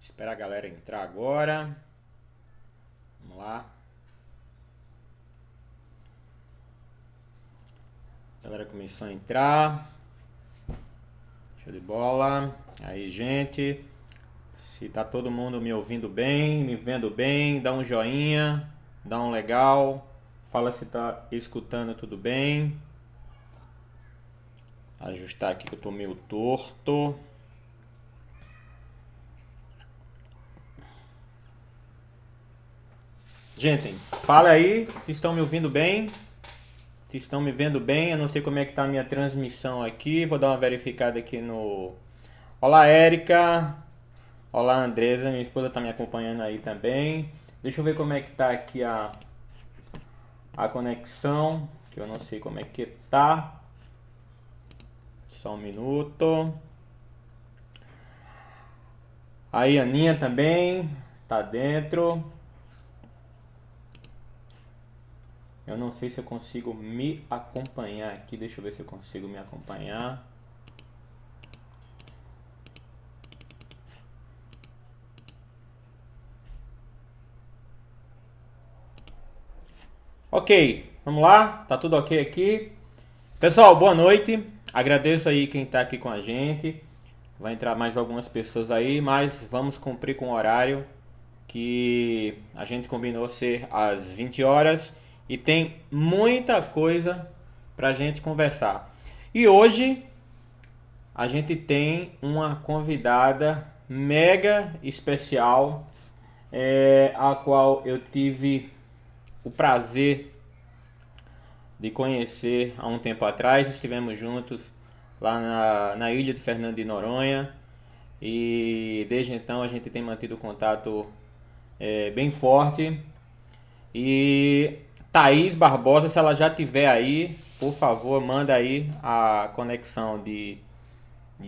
Espera a galera entrar agora. Vamos lá. A galera começou a entrar. Show de bola. Aí, gente. Se tá todo mundo me ouvindo bem, me vendo bem, dá um joinha, dá um legal. Fala se tá escutando tudo bem. Ajustar aqui que eu tô meio torto. Gente, fala aí se estão me ouvindo bem. Se estão me vendo bem, eu não sei como é que tá a minha transmissão aqui. Vou dar uma verificada aqui no... Olá, Érica. Olá, Andresa. Minha esposa tá me acompanhando aí também. Deixa eu ver como é que tá aqui a conexão, que eu não sei como é que tá. Só um minuto. Aí, Aninha também tá dentro. Eu não sei se eu consigo me acompanhar aqui. Deixa eu ver se eu consigo me acompanhar. Ok, vamos lá. Tá tudo ok aqui. Pessoal, boa noite. Agradeço aí quem tá aqui com a gente. Vai entrar mais algumas pessoas aí, mas vamos cumprir com o horário que a gente combinou ser às 20 horas. E tem muita coisa pra gente conversar. E hoje a gente tem uma convidada mega especial, a qual eu tive o prazer de conhecer há um tempo atrás. Estivemos juntos lá na ilha de Fernando de Noronha. E desde então a gente tem mantido contato bem forte. E Thaís Barbosa, se ela já tiver aí, por favor, manda aí a conexão de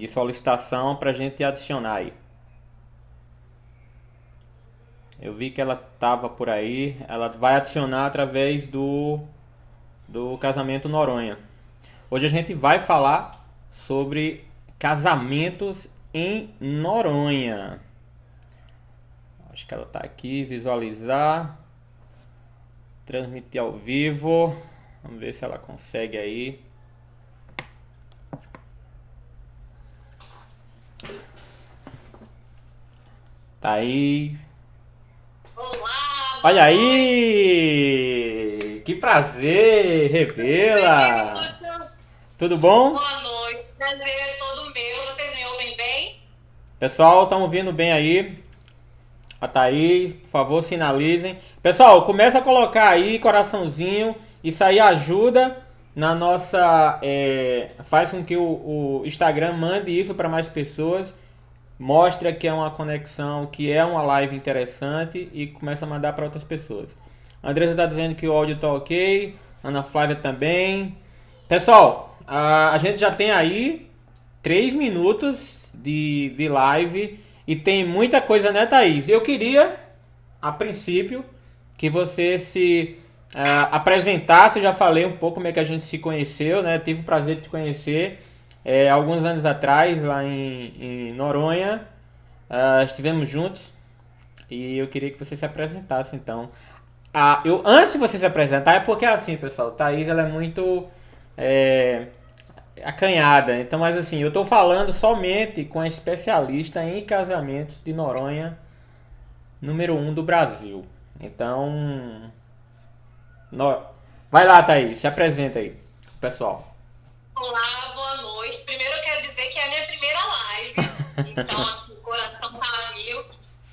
solicitação pra gente adicionar aí. Eu vi que ela tava por aí. Ela vai adicionar através do Casamento Noronha. Hoje a gente vai falar sobre casamentos em Noronha. Acho que ela tá aqui, visualizar. Transmitir ao vivo. Vamos ver se ela consegue aí. Tá aí. Olá, Olha boa noite. aí! Que prazer! Revela! Tudo bom? Boa noite. Prazer é todo meu. Vocês me ouvem bem? Pessoal, estão ouvindo bem aí? A Thaís, por favor, sinalizem. Pessoal, começa a colocar aí coraçãozinho. Isso aí ajuda na nossa. Faz com que o Instagram mande isso para mais pessoas. Mostra que é uma conexão, que é uma live interessante e começa a mandar para outras pessoas. A Andressa está dizendo que o áudio está ok. Ana Flávia também. Pessoal, a gente já tem aí 3 minutos de live e tem muita coisa, né, Thaís? Eu queria, a princípio, que você se apresentasse. Eu já falei um pouco como é que a gente se conheceu, né? Tive o prazer de te conhecer alguns anos atrás, lá em Noronha. Estivemos juntos e eu queria que você se apresentasse, então. Antes de você se apresentar, é porque assim, pessoal, Thaís, ela é muito é, acanhada. Então, mas assim, eu tô falando somente com a especialista em casamentos de Noronha, número um do Brasil. Então, no- vai lá, Thaís, se apresenta aí, pessoal. Olá, boa noite. Primeiro eu quero dizer que é a minha primeira live. Então, assim, o coração tá a mil.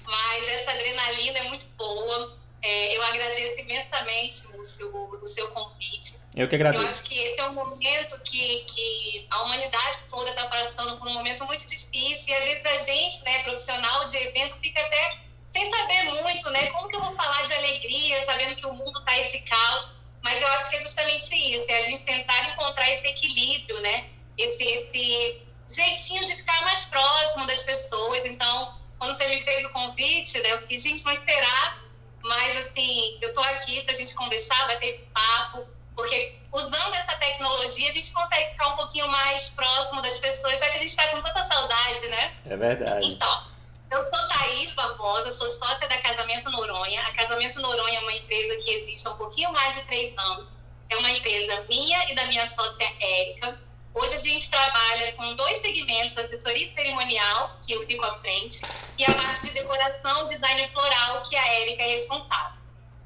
Mas essa adrenalina é muito boa. Eu agradeço imensamente, Lúcio, o seu convite. Eu que Eu agradeço. acho que esse é um momento que a humanidade toda está passando por um momento muito difícil. E às vezes a gente, né, profissional de evento, fica até sem saber muito, né? Como que eu vou falar de alegria, sabendo que o mundo está esse caos? Mas eu acho que é justamente isso, é a gente tentar encontrar esse equilíbrio, né? Esse jeitinho de ficar mais próximo das pessoas. Então, quando você me fez o convite, né, eu fiquei, gente, mas será? Mas, assim, eu tô aqui pra gente conversar, bater esse papo, porque usando essa tecnologia a gente consegue ficar um pouquinho mais próximo das pessoas, já que a gente tá com tanta saudade, né? É verdade. Então, Eu sou Thaís Barbosa, sou sócia da Casamento Noronha. A Casamento Noronha é uma empresa que existe há um pouquinho mais de 3 anos. É uma empresa minha e da minha sócia Érica. Hoje a gente trabalha com 2 segmentos, assessoria cerimonial, que eu fico à frente, e a parte de decoração, design floral, que a Érica é responsável.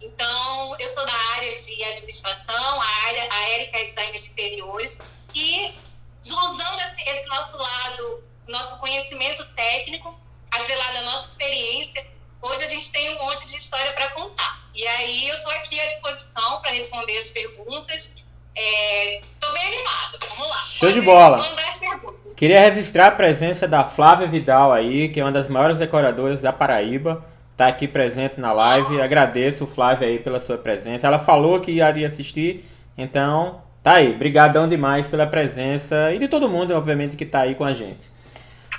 Então, eu sou da área de administração, a Érica é designer de interiores, e usando esse nosso lado, nosso conhecimento técnico, atrelado à nossa experiência, hoje a gente tem um monte de história para contar. E aí eu estou aqui à disposição para responder as perguntas. Estou bem animada, vamos lá. Show de bola! Queria registrar a presença da Flávia Vidal aí, que é uma das maiores decoradoras da Paraíba. Está aqui presente na live. Agradeço, Flávia, aí pela sua presença. Ela falou que iria assistir, então tá aí. Brigadão demais pela presença e de todo mundo, obviamente, que tá aí com a gente.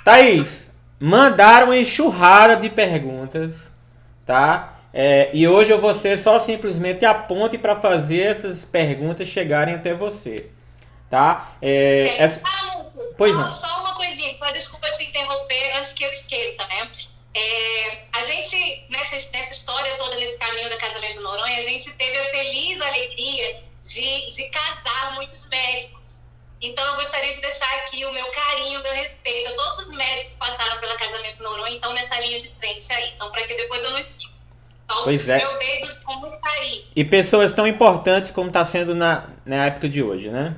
Thaís, mandaram uma enxurrada de perguntas, tá? E hoje eu vou ser só simplesmente a ponte para fazer essas perguntas chegarem até você, tá? Pois não. Só uma coisinha, desculpa te interromper antes que eu esqueça, né? A gente, nessa história toda, nesse caminho da Casamento Noronha, a gente teve a feliz alegria de casar muitos médicos. Então, eu gostaria de deixar aqui o meu carinho, o meu respeito a todos os médicos que passaram pela Casamento Noronha, então nessa linha de frente aí. Então, para que depois eu não esqueça. Então, pois é. Meu beijo com muito carinho. E pessoas tão importantes como está sendo na época de hoje, né?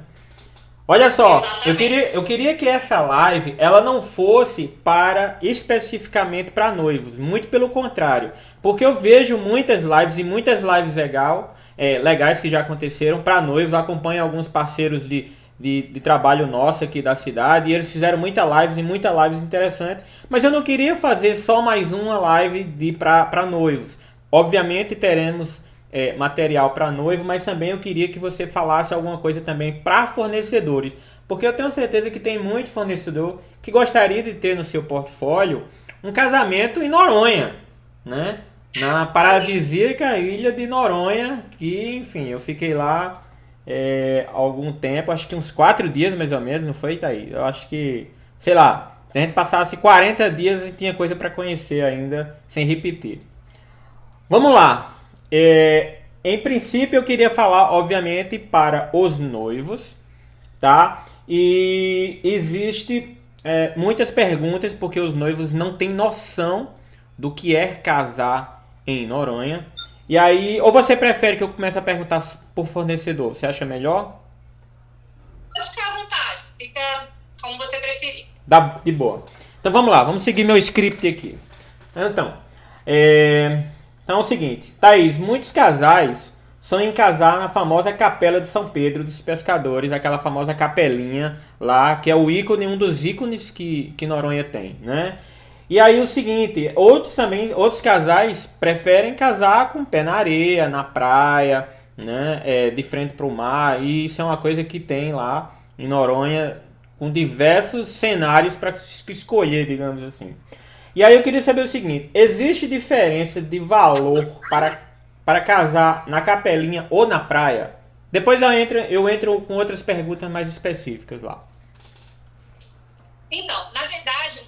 Olha só, eu queria que essa live ela não fosse para especificamente para noivos, muito pelo contrário, porque eu vejo muitas lives e muitas lives legais que já aconteceram para noivos, acompanho alguns parceiros de trabalho nosso aqui da cidade e eles fizeram muitas lives interessantes, mas eu não queria fazer só mais uma live para noivos. Obviamente teremos material para noivo, mas também eu queria que você falasse alguma coisa também para fornecedores, porque eu tenho certeza que tem muito fornecedor que gostaria de ter no seu portfólio um casamento em Noronha, né? Na paradisíaca ilha de Noronha, que enfim, eu fiquei lá há algum tempo, acho que uns 4 dias mais ou menos, não foi, Thaís? Eu acho que, sei lá, se a gente passasse 40 dias, a gente tinha coisa para conhecer ainda, sem repetir. Vamos lá. Em princípio, eu queria falar, obviamente, para os noivos, tá? E existe muitas perguntas, porque os noivos não têm noção do que é casar em Noronha. E aí, ou você prefere que eu comece a perguntar por fornecedor? Você acha melhor? Pode ficar à vontade, fica como você preferir. De boa. Então vamos lá, vamos seguir meu script aqui. Então, é o seguinte, Thaís, muitos casais sonham em casar na famosa Capela de São Pedro dos Pescadores, aquela famosa capelinha lá, que é o ícone, um dos ícones que Noronha tem, né? E aí o seguinte, outros casais preferem casar com o pé na areia, na praia, né? De frente para o mar, e isso é uma coisa que tem lá em Noronha, com diversos cenários para escolher, digamos assim. E aí eu queria saber o seguinte, existe diferença de valor para casar na capelinha ou na praia? Depois eu entro com outras perguntas mais específicas lá. Então, na verdade,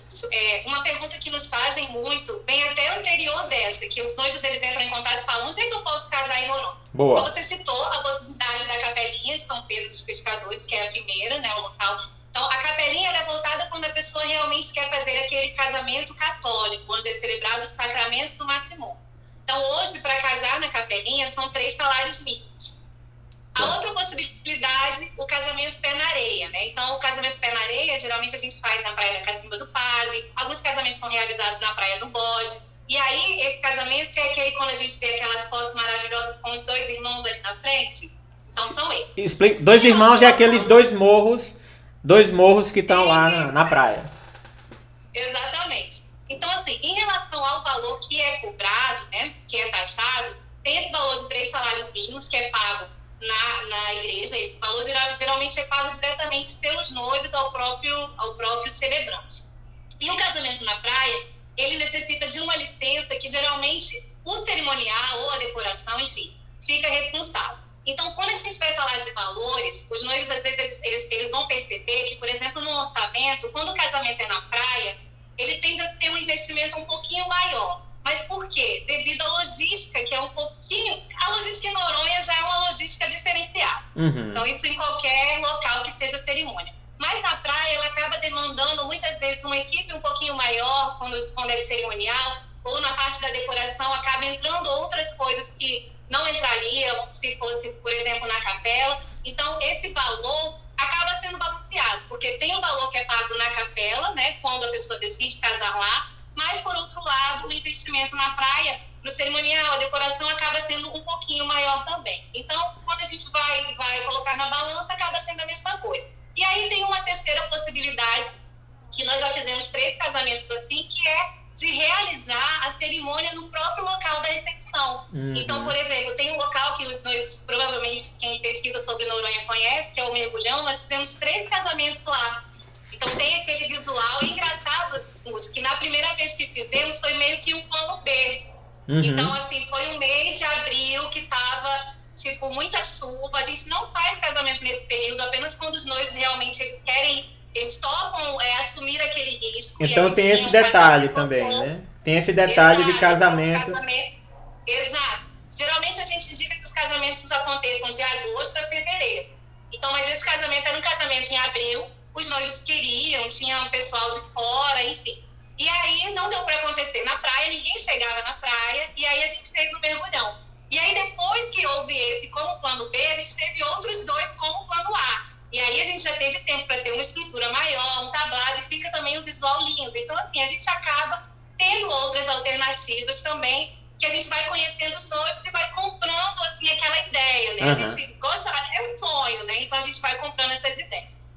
uma pergunta que nos fazem muito, vem até anterior dessa, que os noivos eles entram em contato e falam, onde é que eu posso casar em Noronha? Boa. Então você citou a possibilidade da Capelinha de São Pedro dos Pescadores, que é a primeira, né, o local. Então, a capelinha é voltada quando a pessoa realmente quer fazer aquele casamento católico, onde é celebrado o sacramento do matrimônio. Então, hoje, para casar na capelinha, são 3 salários mínimos. A outra possibilidade, o casamento pé na areia, né? Então, o casamento pé na areia, geralmente a gente faz na Praia da Cacimba do Padre, alguns casamentos são realizados na Praia do Bode, e aí, esse casamento é aquele quando a gente vê aquelas fotos maravilhosas com os 2 irmãos ali na frente. Então, são esses. 2 irmãos e aqueles 2 morros que estão lá na praia. Exatamente. Então, assim, em relação ao valor que é cobrado, né, que é taxado, tem esse valor de 3 salários mínimos que é pago na igreja. Esse valor geralmente é pago diretamente pelos noivos ao próprio celebrante. E o casamento na praia, ele necessita de uma licença que geralmente o cerimonial ou a decoração, enfim, fica responsável. Então, quando a gente vai falar de valores, os noivos, às vezes, eles vão perceber que, por exemplo, no orçamento, quando o casamento é na praia, ele tende a ter um investimento um pouquinho maior. Mas por quê? Devido à logística, que é um pouquinho... A logística em Noronha já é uma logística diferenciada. Então, isso em qualquer local que seja cerimônia. Mas na praia, ela acaba demandando, muitas vezes, uma equipe um pouquinho maior, quando é cerimonial, ou na parte da decoração, acaba entrando outras coisas que não entrariam se fosse, por exemplo, na capela. Então, esse valor acaba sendo balanceado, porque tem o valor que é pago na capela, né, quando a pessoa decide casar lá, mas, por outro lado, o investimento na praia, no cerimonial, a decoração acaba sendo um pouquinho maior também. Então, quando a gente vai colocar na balança, acaba sendo a mesma coisa. E aí tem uma terceira possibilidade, que nós já fizemos 3 casamentos assim, que é de realizar a cerimônia no próprio local da recepção. Então, por exemplo, tem um local que os noivos, provavelmente quem pesquisa sobre Noronha conhece, que é o Mergulhão. Nós fizemos 3 casamentos lá. Então tem aquele visual. E engraçado, que na primeira vez que fizemos foi meio que um plano B. Então, assim, foi um mês de abril que tava, tipo, muita chuva. A gente não faz casamento nesse período, apenas quando os noivos realmente eles topam assumir aquele risco. Então tem esse detalhe também, né? Tem esse detalhe de casamento. Exato. Geralmente a gente indica que os casamentos aconteçam de agosto a fevereiro. Então, mas esse casamento era um casamento em abril, os noivos queriam, tinha um pessoal de fora, enfim. E aí não deu para acontecer na praia, ninguém chegava na praia, e aí a gente fez no Mergulhão. E aí depois que houve esse como plano B, a gente teve outros 2 como plano A. E aí a gente já teve tempo para ter uma estrutura maior, um tablado, e fica também um visual lindo. Então, assim, a gente acaba tendo outras alternativas também, que a gente vai conhecendo os noivos e vai comprando, assim, aquela ideia, né? A gente gosta, é um sonho, né? Então a gente vai comprando essas ideias.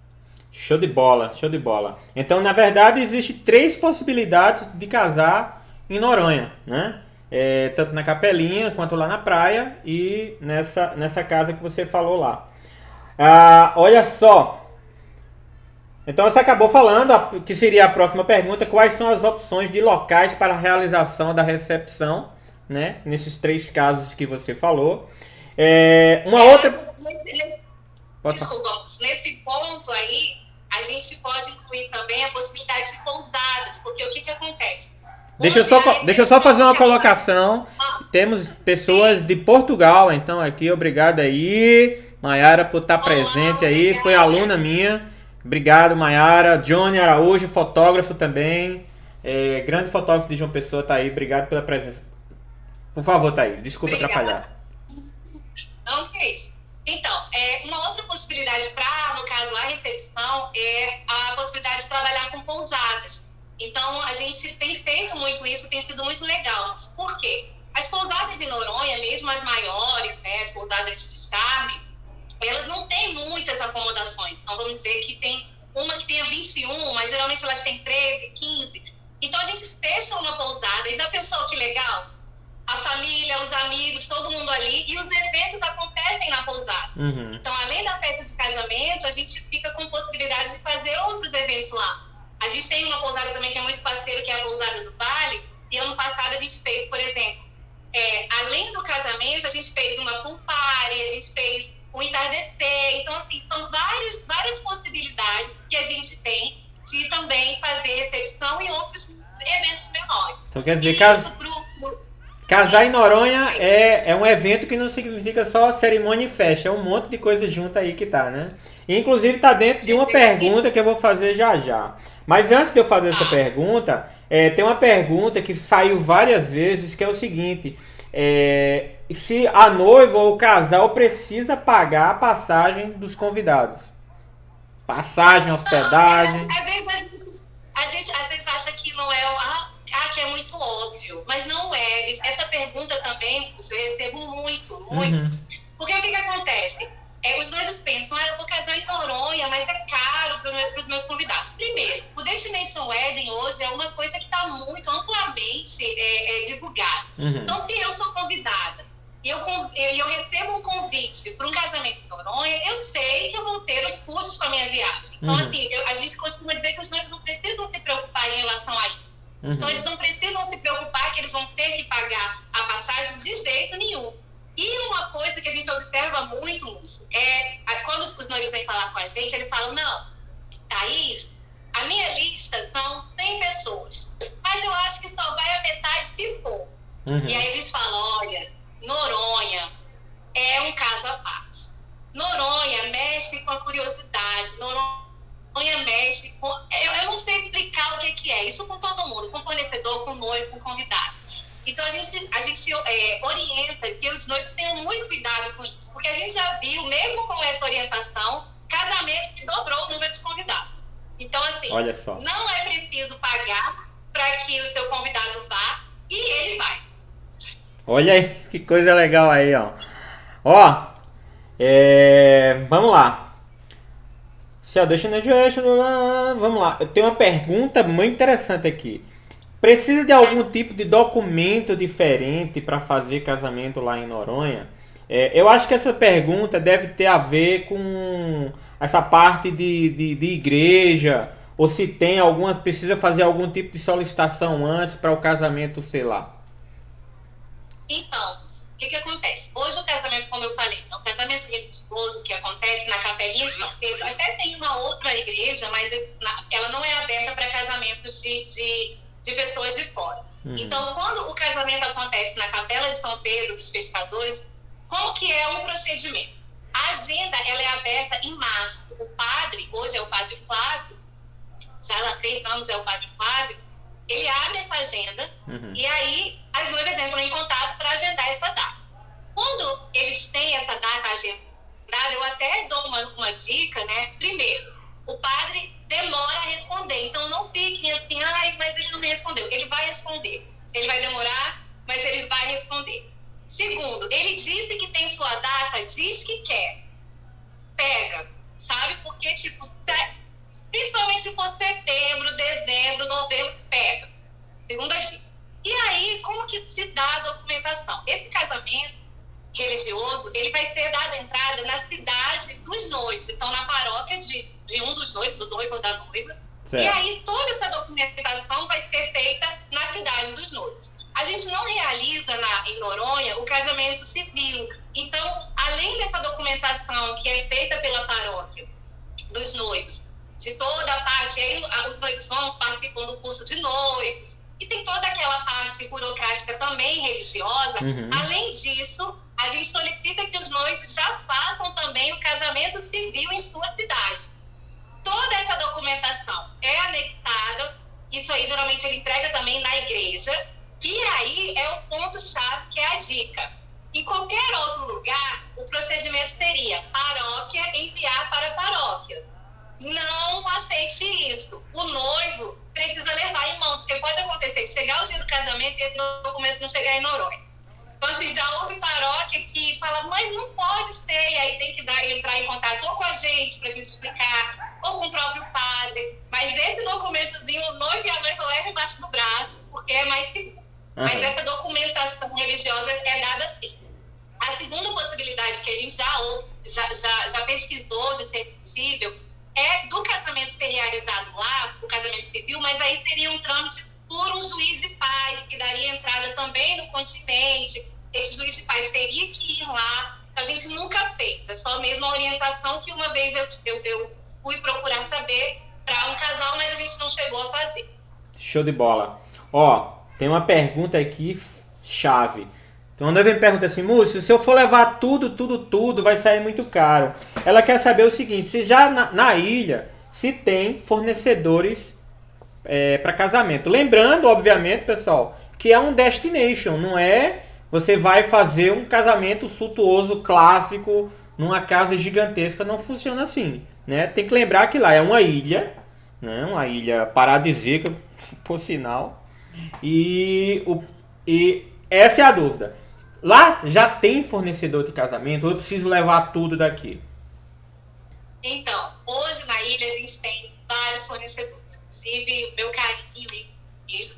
Show de bola, show de bola. Então, na verdade, existe 3 possibilidades de casar em Noronha, né? Tanto na capelinha, quanto lá na praia e nessa casa que você falou lá. Olha só. Então você acabou falando, que seria a próxima pergunta, quais são as opções de locais para a realização da recepção, né? Nesses 3 casos que você falou. Outra... Desculpa, nesse ponto aí, a gente pode incluir também a possibilidade de pousadas, porque o que acontece? Deixa eu só fazer uma colocação. Temos pessoas de Portugal, então aqui, obrigado aí, Maiara, por estar presente aí. Foi aluna minha. Obrigado, Maiara. Johnny Araújo, fotógrafo também. Grande fotógrafo de João Pessoa, tá aí. Obrigado pela presença. Por favor, Thaís. Desculpa atrapalhar. Não, que é isso. Então, uma outra possibilidade para, no caso, a recepção é a possibilidade de trabalhar com pousadas. Então, a gente tem feito muito isso, tem sido muito legal. Por quê? As pousadas em Noronha, mesmo as maiores, né, as pousadas de charme, elas não têm muitas acomodações. Então, vamos dizer que tem uma que tenha 21, mas geralmente elas têm 13, 15. Então, a gente fecha uma pousada e já pensou que legal? A família, os amigos, todo mundo ali, e os eventos acontecem na pousada. Então, além da festa de casamento, a gente fica com possibilidade de fazer outros eventos lá. A gente tem uma pousada também que é muito parceiro, que é a Pousada do Vale, e ano passado a gente fez, por exemplo, além do casamento, a gente fez uma pool party, a gente fez um entardecer. Então, assim, são várias possibilidades que a gente tem de também fazer recepção e outros eventos menores. Então, quer dizer, casar em Noronha é um evento que não significa só cerimônia e festa, é um monte de coisa junto aí que tá, né? E, inclusive tá dentro de uma pergunta que eu vou fazer já. Mas antes de eu fazer essa pergunta, tem uma pergunta que saiu várias vezes, que é o seguinte: se a noiva ou o casal precisa pagar a passagem dos convidados? Passagem, hospedagem... A gente às vezes acha que não é que é muito óbvio, mas não é. Essa pergunta também eu recebo muito. Porque o que acontece? Os noivos pensam, eu vou casar em Noronha, mas é caro para os meus convidados. Primeiro, o Destination Wedding hoje é uma coisa que está muito amplamente divulgada. Então, se eu sou convidada e eu recebo um convite para um casamento em Noronha, eu sei que eu vou ter os custos com a minha viagem. Então, assim, a gente costuma dizer que os noivos não precisam se preocupar em relação a isso. Então, eles não precisam se preocupar que eles vão ter que pagar a passagem de jeito nenhum. E uma coisa que a gente observa muito, Lúcio, quando os noivos vêm falar com a gente, eles falam, não, Thaís, A minha lista são 100 pessoas, mas eu acho que só vai a metade se for. E aí a gente fala, olha, Noronha é um caso à parte. Noronha mexe com a curiosidade, Noronha mexe com... Eu não sei explicar o que é, isso com todo mundo, com fornecedor, com noivo, com convidado. Então a gente orienta que os noivos tenham muito cuidado com isso, porque a gente já viu, mesmo com essa orientação, casamentos que dobrou o número de convidados. Então, assim, não é preciso pagar para que o seu convidado vá e ele vai. Olha aí, que coisa legal aí, ó. Ó, vamos lá. Vamos lá. Eu tenho uma pergunta muito interessante aqui. Precisa de algum tipo de documento diferente para fazer casamento lá em Noronha? Eu acho que essa pergunta deve ter a ver com essa parte de igreja, ou se tem precisa fazer algum tipo de solicitação antes para o casamento, sei lá. Então, o que acontece? Hoje o casamento, como eu falei, é um casamento religioso que acontece na Capelinha de São Pedro. Até tem uma outra igreja, mas ela não é aberta para casamentos de pessoas de fora. Então, quando o casamento acontece na Capela de São Pedro dos Pescadores, como que é o procedimento? A agenda ela é aberta em março. O padre, hoje é o padre Flávio, já há 3 anos é o padre Flávio, ele abre essa agenda e aí as noivas entram em contato para agendar essa data. Quando eles têm essa data agendada, eu até dou uma dica, né? Primeiro, o padre demora a responder, então não fiquem assim, mas ele não me respondeu. Ele vai responder. Ele vai demorar, mas ele vai responder. Segundo, ele disse que tem sua data, diz que quer. Pega, sabe? Porque, principalmente se for setembro, dezembro, novembro, pega. Segunda dica. E aí, como que se dá a documentação? Esse casamento religioso, ele vai ser dado entrada na cidade dos noivos, então na paróquia de um dos noivos, do noivo ou da noiva. Certo. E aí, toda essa documentação vai ser feita na cidade dos noivos. A gente não realiza em Noronha o casamento civil. Então, além dessa documentação que é feita pela paróquia dos noivos, de toda a parte, aí os noivos participam do curso de noivos, e tem toda aquela parte burocrática também religiosa. Além disso, a gente solicita que os noivos já façam também o casamento civil em sua cidade. Toda essa documentação é anexada, isso aí geralmente ele entrega também na igreja, e aí é o ponto-chave, que é a dica. Em qualquer outro lugar, o procedimento seria paróquia enviar para a paróquia. Não aceite isso. O noivo precisa levar em mãos, porque pode acontecer de chegar o dia do casamento e esse documento não chegar em Noronha. Então, assim, já houve paróquia que fala, mas não pode ser, e aí tem que entrar em contato ou com a gente, pra gente explicar, ou com o próprio padre. Mas esse documentozinho, o noivo e a noiva levam embaixo do braço, porque é mais seguro. Mas essa documentação religiosa é dada assim. A segunda possibilidade que a gente já pesquisou de ser possível é do casamento ser realizado lá, o casamento civil, mas aí seria um trâmite por um juiz de paz, que daria entrada também no continente. Esse juiz de paz teria que ir lá. A gente nunca fez, é só mesmo a orientação que uma vez eu fui procurar saber para um casal, mas a gente não chegou a fazer. Show de bola. Ó, tem uma pergunta aqui, chave. Então, quando me pergunta assim, Múcio, se eu for levar tudo, vai sair muito caro. Ela quer saber o seguinte, se já na ilha, se tem fornecedores para casamento. Lembrando, obviamente, pessoal, que é um destination, não é... Você vai fazer um casamento suntuoso, clássico, numa casa gigantesca, não funciona assim, né? Tem que lembrar que lá é uma ilha, né? Uma ilha paradisíaca, por sinal. E essa é a dúvida. Lá já tem fornecedor de casamento ou eu preciso levar tudo daqui? Então, hoje na ilha a gente tem vários fornecedores. Inclusive, o meu carinho e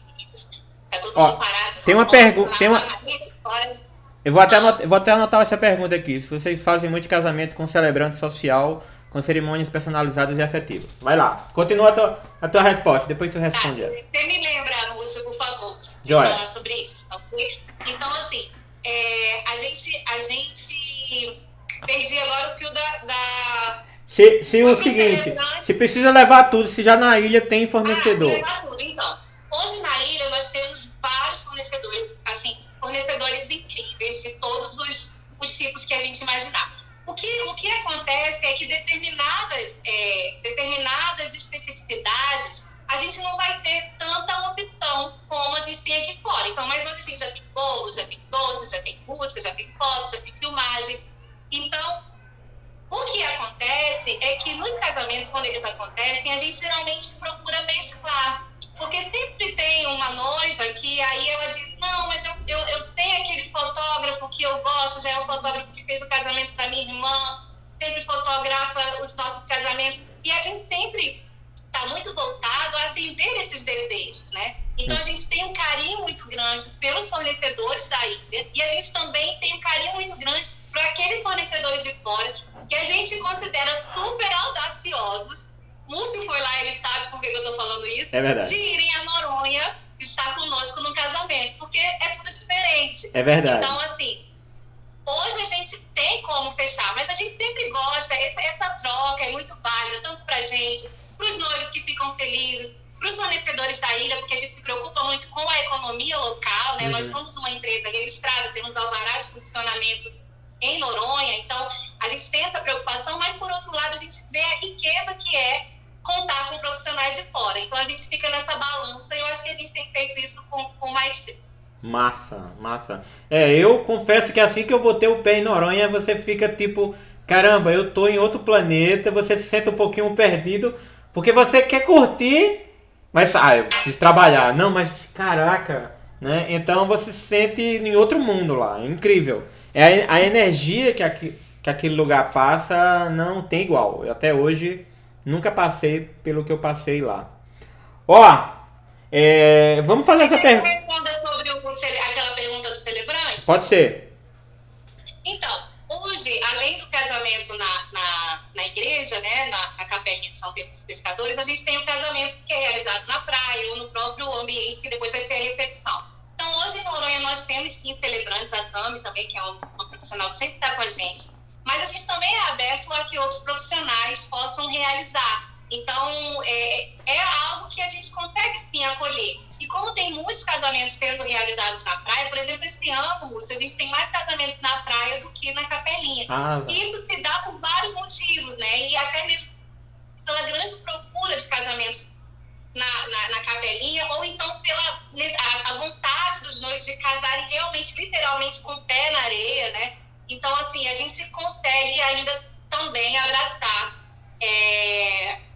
tá todo mundo parado. Tem uma pergunta. Eu vou até anotar essa pergunta aqui. Se vocês fazem muito casamento com celebrante social, com cerimônias personalizadas e afetivas. Vai lá. Continua a tua resposta, depois tu responde essa. Você me lembra, Lúcio, por favor, de falar sobre isso. Então, assim, a gente perdi agora o fio da Se Foi o pro seguinte, celebrante. se precisa levar tudo, se já na ilha tem fornecedor. Levar tudo. Então, hoje na ilha nós temos vários fornecedores, assim, fornecedores incríveis de todos os tipos que a gente imaginar. O que acontece é que determinadas especificidades a gente não vai ter tanta opção como a gente tem aqui fora. Então, mas hoje a gente já tem bolo, já tem doce, já tem música, já tem fotos, já tem filmagem. Então, o que acontece é que nos casamentos, quando eles acontecem, a gente geralmente procura mesclar. Porque sempre tem uma noiva que aí ela diz, não, mas eu tenho aquele fotógrafo que eu gosto, já é o fotógrafo que fez o casamento da minha irmã, sempre fotografa os nossos casamentos. E a gente sempre está muito voltado a atender esses desejos, né? Então a gente tem um carinho muito grande pelos fornecedores da ilha e a gente também tem um carinho muito grande para aqueles fornecedores de fora que a gente considera super audaciosos. Múcio foi lá, ele sabe por que eu estou falando isso. É verdade. De irem a Noronha estar conosco no casamento, porque é tudo diferente. É verdade. Então, assim, hoje a gente tem como fechar, mas a gente sempre gosta, essa troca é muito válida, tanto pra gente, pros noivos que ficam felizes, pros fornecedores da ilha, porque a gente se preocupa muito com a economia local, né? Nós somos uma empresa registrada, temos alvará de funcionamento em Noronha, então a gente tem essa preocupação, mas por outro lado a gente vê a riqueza que é contar com profissionais de fora. Então a gente fica nessa balança e eu acho que a gente tem feito isso com maestria. Massa. Eu confesso que assim que eu botei o pé em Noronha, você fica tipo, caramba, eu tô em outro planeta, você se sente um pouquinho perdido, porque você quer curtir, mas eu preciso trabalhar. Não, mas caraca, né? Então você se sente em outro mundo lá, é incrível. A energia que aquele lugar passa não tem igual. Eu até hoje nunca passei pelo que eu passei lá. Vamos fazer essa pergunta. Você responda sobre aquela pergunta do celebrante? Pode ser. Então, hoje, além do casamento na igreja, né, na capelinha de São Pedro dos Pescadores, a gente tem o casamento que é realizado na praia ou no próprio ambiente que depois vai ser a recepção. Então, hoje em Noronha nós temos sim celebrantes, a Tami também, que é uma profissional que sempre está com a gente, mas a gente também é aberto a que outros profissionais possam realizar. Então, é algo que a gente consegue sim acolher. E como tem muitos casamentos sendo realizados na praia, por exemplo, esse ano, Múcio, a gente tem mais casamentos na praia do que na capelinha. E isso se dá por vários motivos, né? E até mesmo pela grande procura de casamentos na capelinha, ou então pela a vontade dos noivos de casarem realmente, literalmente, com o pé na areia, né? Então, assim, a gente consegue ainda também abraçar.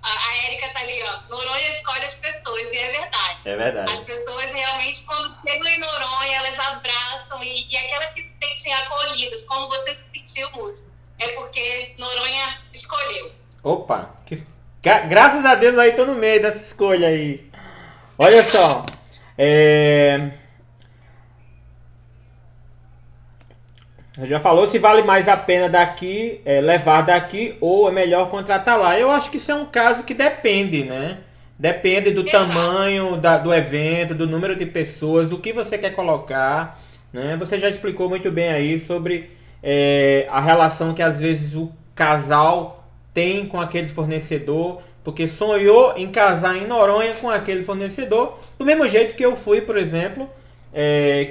A Érica tá ali, ó. Noronha escolhe as pessoas, e é verdade. É verdade. As pessoas realmente, quando chegam em Noronha, elas abraçam, e aquelas que se sentem acolhidas, como você se sentiu, Múcio, é porque Noronha escolheu. Opa, graças a Deus aí tô no meio dessa escolha aí. Olha só. Já falou se vale mais a pena daqui, levar daqui, ou é melhor contratar lá. Eu acho que isso é um caso que depende, né? Depende do tamanho do evento, do número de pessoas, do que você quer colocar, né? Você já explicou muito bem aí sobre a relação que às vezes o casal tem com aquele fornecedor, porque sonhou em casar em Noronha com aquele fornecedor, do mesmo jeito que eu fui, por exemplo,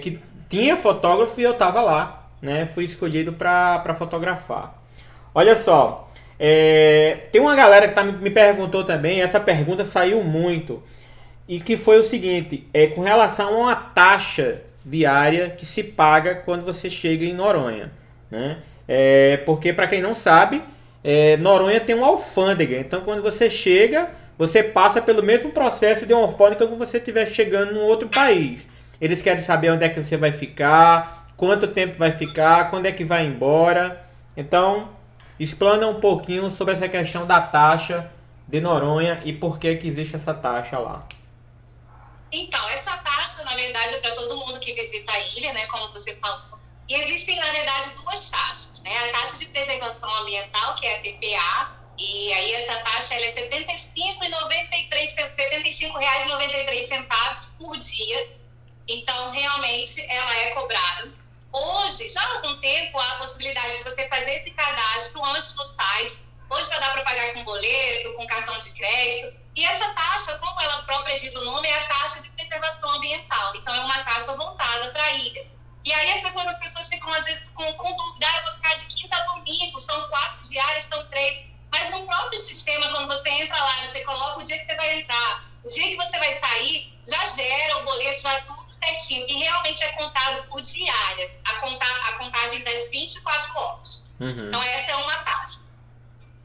que tinha fotógrafo e eu estava lá, né? Fui escolhido para fotografar. Olha só, tem uma galera que me perguntou também, essa pergunta saiu muito, e que foi o seguinte, com relação a uma taxa diária que se paga quando você chega em Noronha, né? Porque, para quem não sabe, Noronha tem uma alfândega, então quando você chega, você passa pelo mesmo processo de uma alfândega como você estiver chegando em outro país. Eles querem saber onde é que você vai ficar, quanto tempo vai ficar, quando é que vai embora. Então, explana um pouquinho sobre essa questão da taxa de Noronha e por que existe essa taxa lá. Então, essa taxa, na verdade, é para todo mundo que visita a ilha, né, como você falou. E existem, na verdade, duas taxas, né? A taxa de preservação ambiental, que é a TPA, e aí essa taxa ela é R$ 75,93 por dia. Então, realmente, ela é cobrada. Hoje, já há algum tempo, há a possibilidade de você fazer esse cadastro antes no site, Hoje já dá para pagar com boleto, com cartão de crédito. E essa taxa, como ela própria diz o nome, é a taxa de preservação ambiental. Então, é uma taxa voltada para a ilha. E aí as pessoas ficam, às vezes, com dúvida, eu vou ficar de quinta a domingo, são 4 diárias, são 3. Mas no próprio sistema, quando você entra lá, você coloca o dia que você vai entrar, o dia que você vai sair, já gera o boleto, já tudo certinho. E realmente é contado por diária, a contagem das 24 horas. Uhum. Então, essa é uma taxa.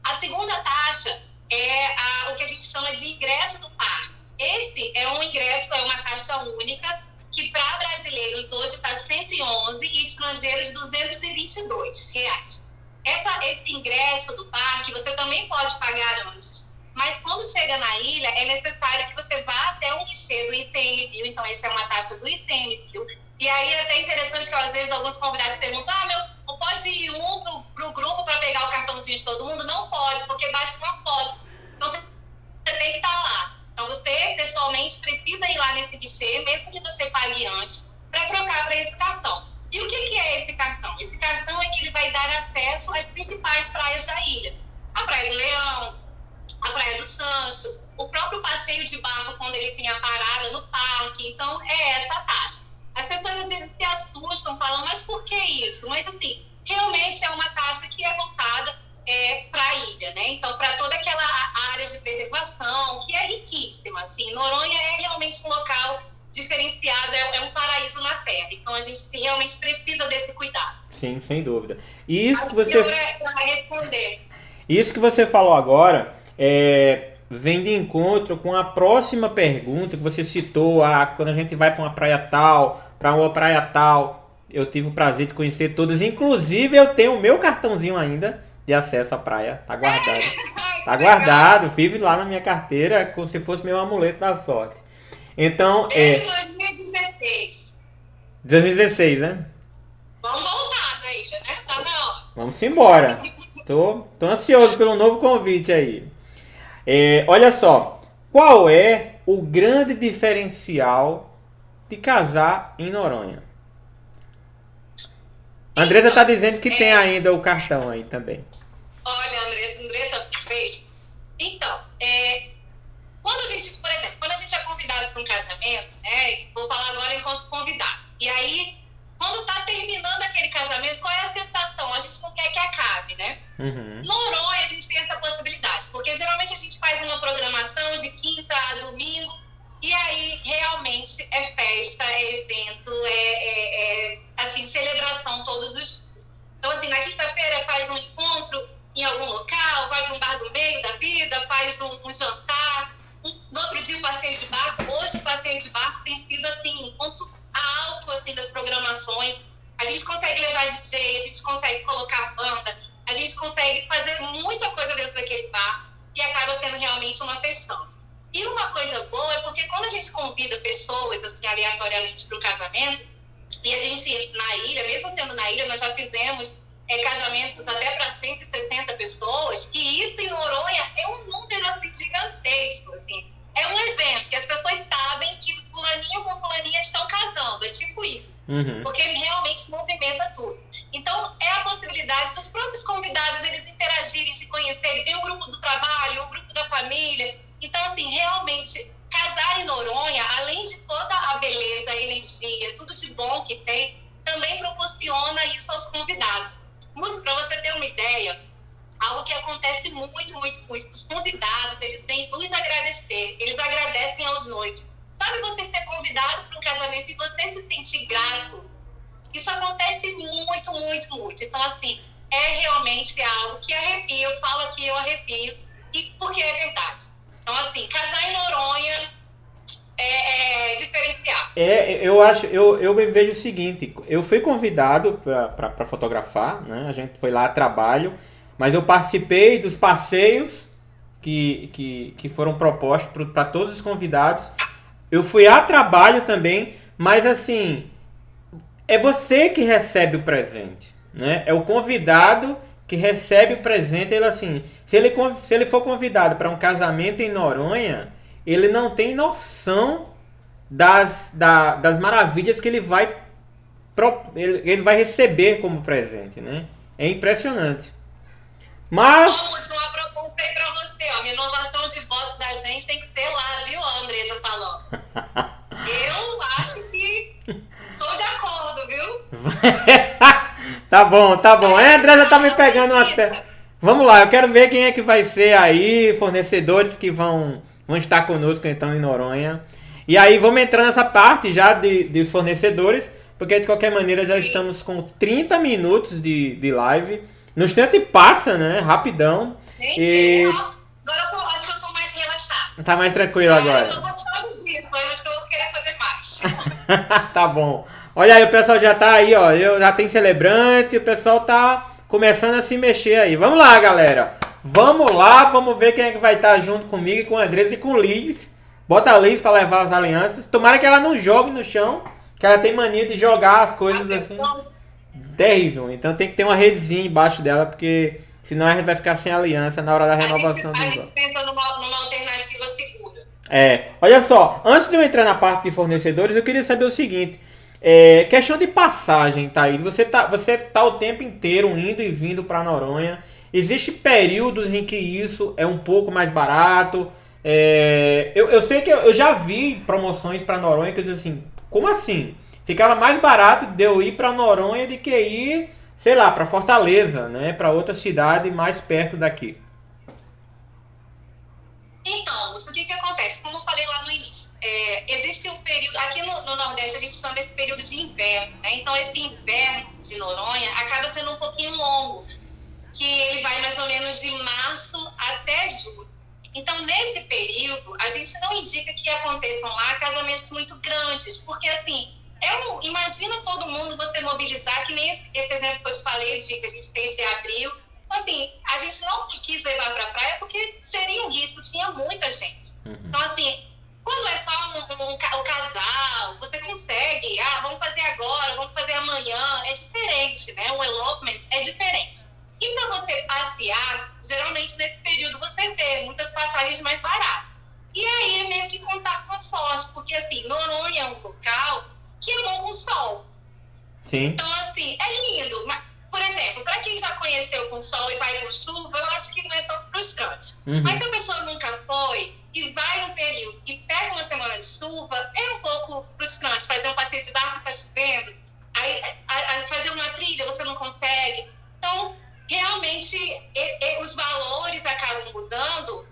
A segunda taxa é o que a gente chama de ingresso do parque. Esse é um ingresso, é uma taxa única, que para brasileiros hoje está 111 e estrangeiros R$ 222. Esse ingresso do parque você também pode pagar antes, mas quando chega na ilha é necessário que você vá até um guichê do ICMBio, então essa é uma taxa do ICMBio. E aí é até interessante que às vezes alguns convidados perguntam, não pode ir um pro grupo para pegar o cartãozinho de todo mundo? Não pode, porque basta uma foto. Então você tem que estar lá. Então você pessoalmente precisa ir lá nesse guichê, mesmo que você pague antes, para trocar para esse cartão. E o que é esse cartão? Esse cartão é que ele vai dar acesso às principais praias da ilha. A Praia do Leão, a Praia do Sancho, o próprio passeio de barco quando ele tem a parada no parque. Então, é essa a taxa. As pessoas às vezes se assustam, falam, mas por que isso? Mas assim, realmente é uma taxa que é voltada para a ilha, né? Então, para toda aquela área de preservação, que é riquíssima. Assim, Noronha é realmente um local diferenciado, é um paraíso na Terra. Então, a gente realmente precisa desse cuidado. Sim, sem dúvida. E isso Acho que você... para responder. Isso que você falou agora vem de encontro com a próxima pergunta que você citou, quando a gente vai para uma praia tal, para uma praia tal. Eu tive o prazer de conhecer todas, inclusive eu tenho o meu cartãozinho ainda de acesso à praia, tá guardado. Tá guardado, vive lá na minha carteira como se fosse meu amuleto da sorte. Então, Desde 2016. 2016, né? Vamos voltar na ilha, né? Tá na hora. Vamos embora. Tô ansioso pelo novo convite aí. Olha só, qual é o grande diferencial de casar em Noronha? A Andressa tá dizendo que tem ainda o cartão aí também. Olha, Andressa fez. Então, quando a gente, por exemplo, quando a gente é convidado para um casamento, né? Vou falar agora enquanto convidado. E aí, quando tá terminando aquele casamento, qual é a sensação? A gente não quer que acabe, né? Uhum. Noronha, a gente tem essa possibilidade, porque geralmente a gente faz uma programação de quinta a domingo, e aí realmente é festa, é evento, assim, celebração todos os dias. Então, assim, na quinta-feira faz um encontro em algum local, vai para um bar do meio da vida, faz um jantar, no outro dia um passeio de barco. Hoje o passeio de barco tem sido, assim, um ponto alto, assim, das programações. A gente consegue levar DJ, a gente consegue colocar banda, a gente consegue fazer muita coisa dentro daquele bar e acaba sendo realmente uma festança. E uma coisa boa é porque quando a gente convida pessoas, assim, aleatoriamente para o casamento, e a gente, na ilha, mesmo sendo na ilha, nós já fizemos casamentos até para 160 pessoas, que isso em Noronha é um número, assim, gigantesco, assim. É um evento que as pessoas sabem que fulaninho com fulaninha estão casando, é tipo isso. Uhum. Porque realmente movimenta tudo. Então, é a possibilidade dos próprios convidados, eles interagirem, se conhecerem. Tem o grupo do trabalho, o grupo da família. Então, assim, realmente, casar em Noronha, além de toda a beleza, a energia, tudo de bom que tem, também proporciona isso aos convidados. Para você ter uma ideia, algo que acontece muito, muito, muito. Os convidados, eles vêm nos agradecer. Eles agradecem aos noivos. Sabe você ser convidado para um casamento e você se sentir grato? Isso acontece muito, muito, muito. Então, assim, é realmente algo que arrepia. Eu falo aqui, eu arrepio, porque é verdade. Então, assim, casar em Noronha é diferencial. Eu me vejo o seguinte, eu fui convidado para fotografar, né? A gente foi lá a trabalho, mas eu participei dos passeios que foram propostos para todos os convidados. Eu fui a trabalho também, mas assim, é você que recebe o presente, né? É o convidado que recebe o presente. Ele assim, se ele for convidado para um casamento em Noronha, ele não tem noção das maravilhas que ele vai receber como presente, né? É impressionante. Mas... Vamos uma proposta aí pra você, ó. Renovação de votos da gente tem que ser lá, viu, Andressa falando. Eu acho que sou de acordo, viu? Tá bom, tá bom. A Andressa tá me pegando umas pernas. Vamos lá, eu quero ver quem é que vai ser aí, fornecedores que vão estar conosco então em Noronha. E aí vamos entrar nessa parte já de fornecedores, porque de qualquer maneira já estamos com 30 minutos de live. No instante passa, né? Rapidão. Gente, agora eu acho que eu tô mais relaxada. Tá mais tranquilo agora. Eu tô gostando disso, mas acho que eu vou querer fazer mais. Tá bom. Olha aí, o pessoal já tá aí, ó. Já tem celebrante, o pessoal tá começando a se mexer aí. Vamos lá, galera. Vamos lá, vamos ver quem é que vai estar junto comigo, com a Andressa e com o Liz. Bota a Liz pra levar as alianças. Tomara que ela não jogue no chão, que ela tem mania de jogar as coisas assim. Terrível. Então tem que ter uma redezinha embaixo dela, porque senão a gente vai ficar sem aliança na hora da renovação do voto. A gente pensa numa alternativa segura. Olha só, antes de eu entrar na parte de fornecedores, eu queria saber o seguinte. Questão de passagem, Thaís. Você tá o tempo inteiro indo e vindo para Noronha. Existem períodos em que isso é um pouco mais barato. Eu sei que eu já vi promoções para Noronha que eu disse assim, como assim? Ficava mais barato de eu ir para Noronha do que ir, sei lá, para Fortaleza, né? Para outra cidade mais perto daqui. Então, o que acontece? Como eu falei lá no início, existe um período, aqui no Nordeste a gente chama esse período de inverno, né? Então esse inverno de Noronha acaba sendo um pouquinho longo, que ele vai mais ou menos de março até julho. Então nesse período, a gente não indica que aconteçam lá casamentos muito grandes, porque assim, imagina todo mundo você mobilizar, que nem esse exemplo que eu te falei, de que a gente fez de abril. Assim, a gente não quis levar pra praia porque seria um risco, tinha muita gente. Então, assim, quando é só um casal, você consegue, vamos fazer agora, vamos fazer amanhã, é diferente, né? Um elopement é diferente. E pra você passear, geralmente nesse período você vê muitas passagens mais baratas. E aí é meio que contar com a sorte, porque assim, Noronha é um local que é bom com sol. Sim. Então, assim, é lindo, mas por exemplo, para quem já conheceu com sol e vai com chuva, eu acho que não é tão frustrante. Mas se a pessoa nunca foi e vai num período e pega uma semana de chuva, é um pouco frustrante. Fazer um passeio de barco, tá chovendo, aí fazer uma trilha, você não consegue. Então, realmente, os valores acabam mudando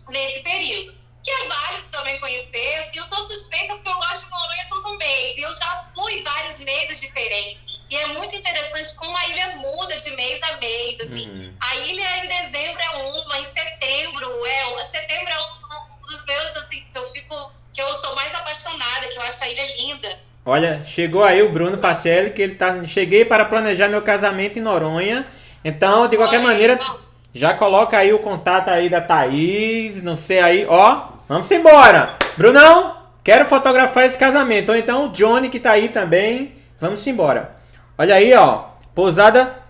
nesse período. Que é válido também conhecer, assim, eu sou suspeita porque eu gosto de Noronha todo mês, e eu já fui vários meses diferentes. E é muito interessante como a ilha muda de mês a mês, assim. A ilha em dezembro é uma, em setembro setembro é um dos meus, assim, que eu sou mais apaixonada, que eu acho a ilha linda. Olha, chegou aí o Bruno Pacelli, que ele tá, cheguei para planejar meu casamento em Noronha. Então, de qualquer maneira, já coloca aí o contato aí da Thaís, não sei aí, ó. Vamos embora. Brunão, quero fotografar esse casamento. Ou então o Johnny que tá aí também. Vamos embora. Olha aí, ó. Pousada.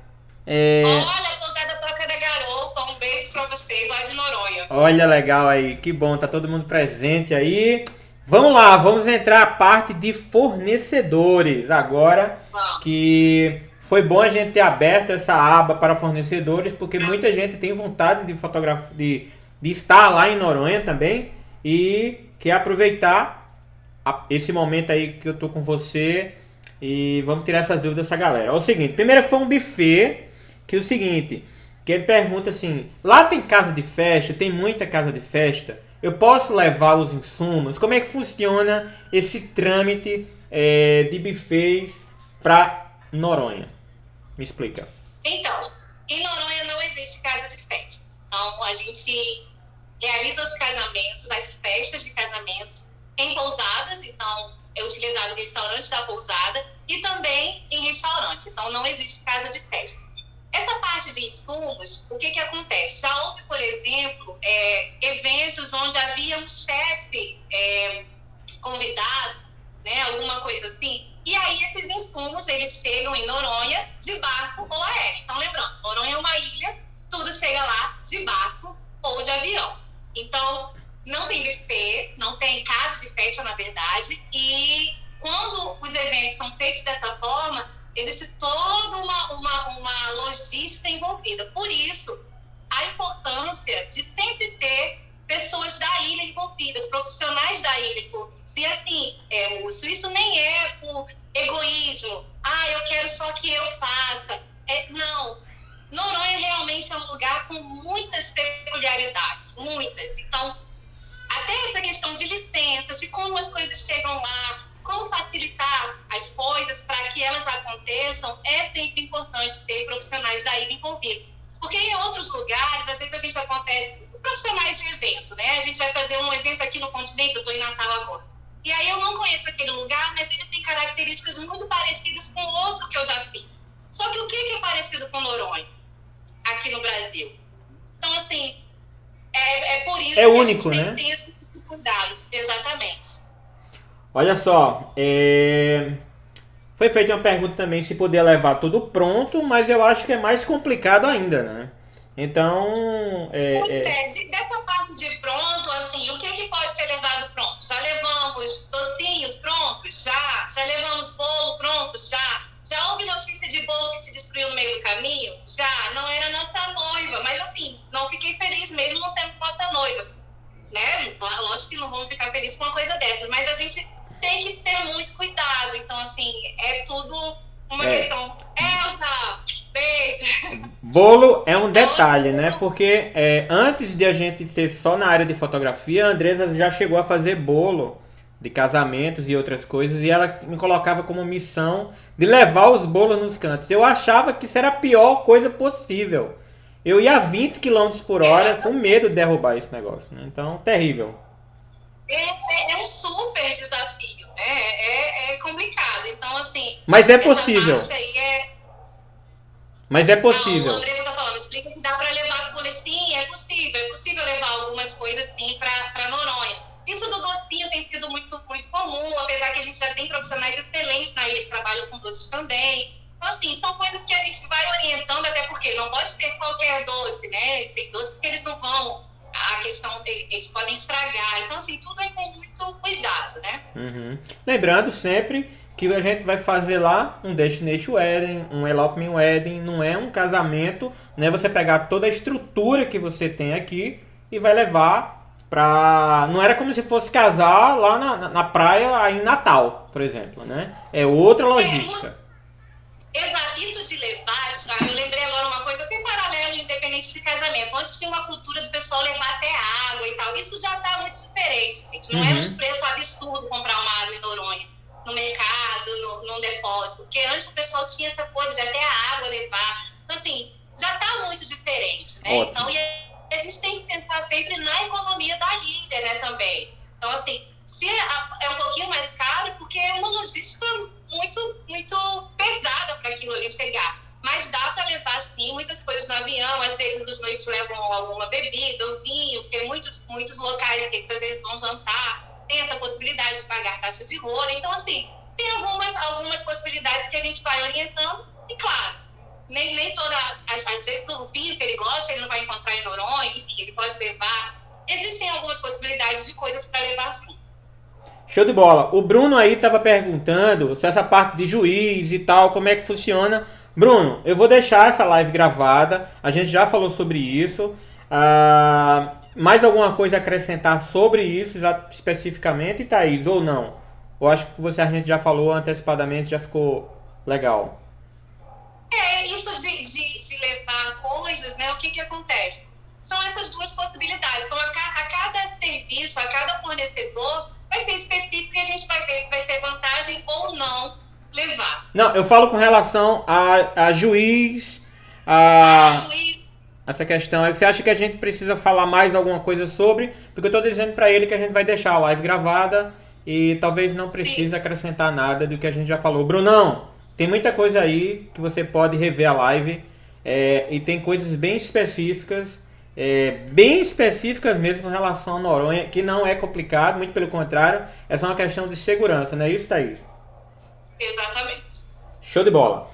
Olha, Pousada Toca da Garopa. Um beijo pra vocês lá de Noronha. Olha, legal aí. Que bom, tá todo mundo presente aí. Vamos lá, vamos entrar a parte de fornecedores agora. Que foi bom a gente ter aberto essa aba para fornecedores, porque muita gente tem vontade de fotografar, de estar lá em Noronha também e quer aproveitar esse momento aí que eu tô com você. E vamos tirar essas dúvidas dessa galera. É o seguinte, primeiro foi um buffet, que é o seguinte, que ele pergunta assim, lá tem casa de festa, tem muita casa de festa, eu posso levar os insumos? Como é que funciona esse trâmite de buffets para Noronha? Me explica. Então, em Noronha não existe casa de festas. Então, a gente realiza os casamentos, as festas de casamentos em pousadas, então é utilizado o restaurante da pousada e também em restaurantes. Então, não existe casa de festas. Essa parte de insumos, o que acontece? Já houve, por exemplo, eventos onde havia um chefe convidado, né, alguma coisa assim, e aí esses insumos, eles chegam em Noronha de barco ou aéreo. Então, lembrando, Noronha é uma ilha, tudo chega lá de barco ou de avião. Então, não tem buffet, não tem casa de festa, na verdade, e quando os eventos são feitos dessa forma, existe toda uma logística envolvida. Por isso a importância de sempre ter pessoas da ilha envolvidas, profissionais da ilha envolvidos. E assim, Lúcio, isso nem é por egoísmo. Eu quero só que eu faça. Não. Noronha realmente é um lugar com muitas peculiaridades, muitas. Então, até essa questão de licenças, de como as coisas chegam lá, como facilitar as coisas para que elas aconteçam, é sempre importante ter profissionais da ilha envolvidos. Porque em outros lugares, às vezes a gente acontece, profissionais de evento, né? A gente vai fazer um evento aqui no continente, eu estou em Natal agora. E aí eu não conheço aquele lugar, mas ele tem características muito parecidas com outro que eu já fiz. Só que o que é parecido com Noronha aqui no Brasil? Então, assim, é por isso É que único, a gente né? tem esse cuidado. Exatamente. Olha só, foi feita uma pergunta também se poder levar tudo pronto, mas eu acho que é mais complicado ainda, né? Então, Dessa parte de pronto, assim, o que pode ser levado pronto? Já levamos docinhos prontos? Já levamos bolo pronto? Já houve notícia de bolo que se destruiu no meio do caminho? Já, não era nossa noiva, mas assim, não fiquei feliz mesmo não sendo nossa noiva, né? Lógico que não vamos ficar felizes com uma coisa dessas, mas a gente tem que ter muito cuidado. Então, assim, é tudo uma questão. Elza, beijo. bolo é um detalhe, né? Porque antes de a gente ser só na área de fotografia, a Andresa já chegou a fazer bolo de casamentos e outras coisas, e ela me colocava como missão de levar os bolos nos cantos. Eu achava que isso era a pior coisa possível. Eu ia a 20 km por hora com medo de derrubar esse negócio, né? Então, terrível. É um super desafio, né? É complicado. Então, assim, Mas é essa possível. parte aí Mas é o possível. Andressa tá falando, explica que dá para levar por sim, é possível levar algumas coisas sim para Noronha. Isso do docinho tem sido muito, muito comum, apesar que a gente já tem profissionais excelentes na ilha que trabalham com doces também. Então, assim, são coisas que a gente vai orientando, até porque não pode ser qualquer doce, né? Tem doces que eles não vão, a questão, eles podem estragar. Então, assim, tudo é com muito cuidado, né? Uhum. Lembrando sempre que a gente vai fazer lá um Destination Wedding, um Elopement Wedding, não é um casamento, né? Você pegar toda a estrutura que você tem aqui e vai levar pra... Não era como se fosse casar lá na praia em Natal, por exemplo, né? É outra logística. Exato, isso de levar, eu lembrei agora uma coisa bem paralela, independente de casamento, onde tinha uma cultura do pessoal levar até água e tal. Isso já está muito diferente, gente. Não é um preço absurdo comprar uma água em Noronha, no mercado, num depósito, porque antes o pessoal tinha essa coisa de até a água levar. Então, assim, já está muito diferente, né? Ótimo. Então, e a gente tem que pensar sempre na economia da ilha, né, também. Então, assim, se é um pouquinho mais caro, porque é uma logística muito, muito pesada para aquilo ali chegar. Mas dá para levar, sim, muitas coisas no avião. Às vezes os noivos levam alguma bebida, ou vinho, porque muitos locais que eles às vezes vão jantar, tem essa possibilidade de pagar taxa de rolha. Então, assim, tem algumas possibilidades que a gente vai orientando. E, claro, nem toda... Às vezes o vinho que ele gosta, ele não vai encontrar em Noronha, enfim, ele pode levar. Existem algumas possibilidades de coisas para levar, sim. Show de bola. O Bruno aí estava perguntando se essa parte de juiz e tal, como é que funciona. Bruno, eu vou deixar essa live gravada. A gente já falou sobre isso. Mais alguma coisa a acrescentar sobre isso especificamente, Thaís, ou não? Eu acho que a gente já falou antecipadamente, já ficou legal. Isso de levar coisas, né? O que acontece? São essas duas possibilidades. Então, a cada serviço, a cada fornecedor, vai ser específico e a gente vai ver se vai ser vantagem ou não levar. Não, eu falo com relação a juiz, Juiz. essa questão. Você acha que a gente precisa falar mais alguma coisa sobre? Porque eu estou dizendo para ele que a gente vai deixar a live gravada e talvez não precise acrescentar nada do que a gente já falou. Brunão, tem muita coisa aí que você pode rever a live e tem coisas bem específicas mesmo com relação a Noronha, que não é complicado, muito pelo contrário, é só uma questão de segurança, não é isso, Thaís? Exatamente. Show de bola.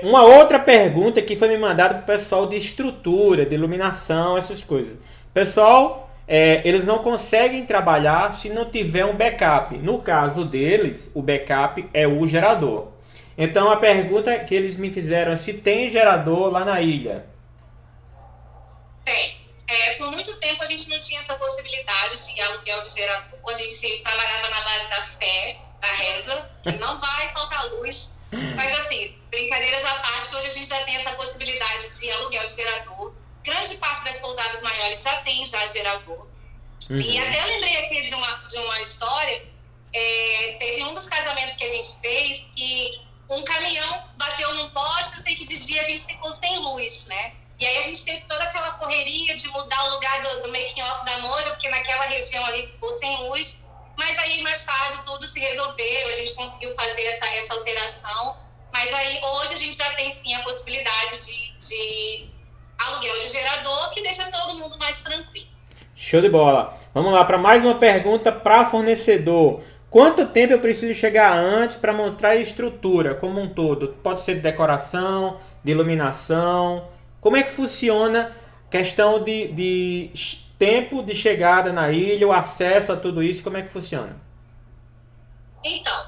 Uma outra pergunta que foi me mandada pro pessoal de estrutura, de iluminação, essas coisas. Pessoal, eles não conseguem trabalhar se não tiver um backup. No caso deles, o backup é o gerador. Então a pergunta que eles me fizeram é se tem gerador lá na ilha. Tem. Por muito tempo a gente não tinha essa possibilidade de aluguel de gerador. A gente trabalhava na base da fé, da reza, que não vai faltar luz. Mas assim, brincadeiras à parte, hoje a gente já tem essa possibilidade de aluguel de gerador. Grande parte das pousadas maiores já tem gerador. Uhum. E até eu lembrei aqui de uma história. Teve um dos casamentos que a gente fez que um caminhão bateu num poste. Eu sei que de dia a gente ficou sem luz, né? E aí a gente teve toda aquela correria de mudar o lugar do making off da noiva, porque naquela região ali ficou sem luz. Mas aí mais tarde tudo se resolveu, a gente conseguiu fazer essa alteração. Mas aí hoje a gente já tem sim a possibilidade de aluguel de gerador, que deixa todo mundo mais tranquilo. Show de bola. Vamos lá para mais uma pergunta para fornecedor. Quanto tempo eu preciso chegar antes para montar a estrutura como um todo? Pode ser de decoração, de iluminação. Como é que funciona a questão de tempo de chegada na ilha, o acesso a tudo isso? Como é que funciona? Então,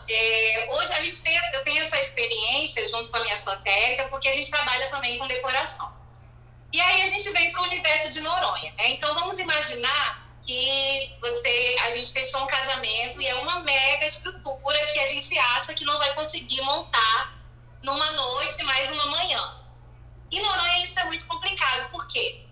hoje eu tenho essa experiência junto com a minha sócia Érica, porque a gente trabalha também com decoração. E aí a gente vem para o universo de Noronha, né? Então vamos imaginar que a gente fechou um casamento e é uma mega estrutura que a gente acha que não vai conseguir montar numa noite, mais uma manhã. Em Noronha isso é muito complicado, por quê?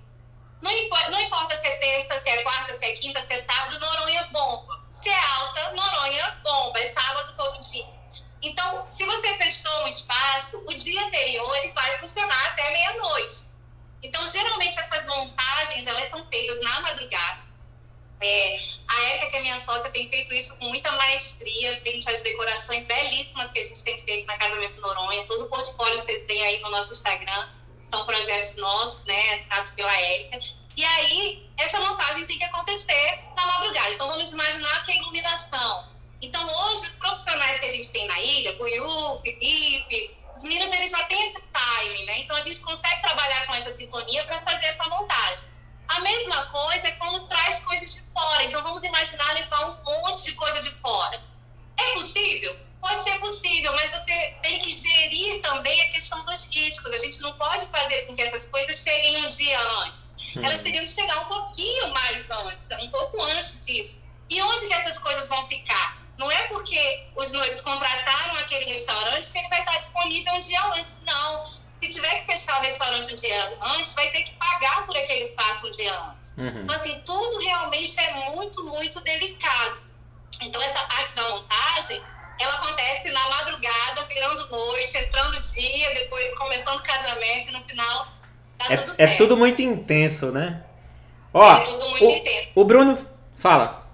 Não importa se é terça, se é quarta, se é quinta, se é sábado, Noronha bomba. Se é alta, Noronha bomba, é sábado todo dia. Então, se você fechou um espaço, o dia anterior ele vai funcionar até meia-noite. Então, geralmente, essas montagens, elas são feitas na madrugada. A Érica, que é minha sócia, tem feito isso com muita maestria, frente às decorações belíssimas que a gente tem feito na Casamento Noronha. Todo o portfólio que vocês têm aí no nosso Instagram são projetos nossos, né, assinados pela Érica. E aí, essa montagem tem que acontecer na madrugada. Então, vamos imaginar que a iluminação. Então, hoje, os profissionais que a gente tem na ilha, Buiú, Felipe, os meninos, eles já têm esse time, né? Então, a gente consegue trabalhar com essa sintonia para fazer essa montagem. A mesma coisa é quando traz coisas de fora. Então, vamos imaginar levar um monte de coisa de fora. É possível? Pode ser possível, mas você tem que gerir também a questão dos riscos. A gente não pode fazer com que essas coisas cheguem um dia antes. Elas teriam que chegar um pouquinho mais antes, um pouco antes disso. E onde que essas coisas vão ficar? Não é porque os noivos contrataram aquele restaurante que ele vai estar disponível um dia antes, não. Se tiver que fechar o restaurante um dia antes, vai ter que pagar por aquele espaço um dia antes. Então, assim, tudo realmente é muito, muito delicado. Então, essa parte da montagem, ela acontece na madrugada, virando noite, entrando dia, depois começando o casamento e no final tá tudo certo. É tudo muito intenso, né? Ó, é tudo muito intenso. O Bruno fala.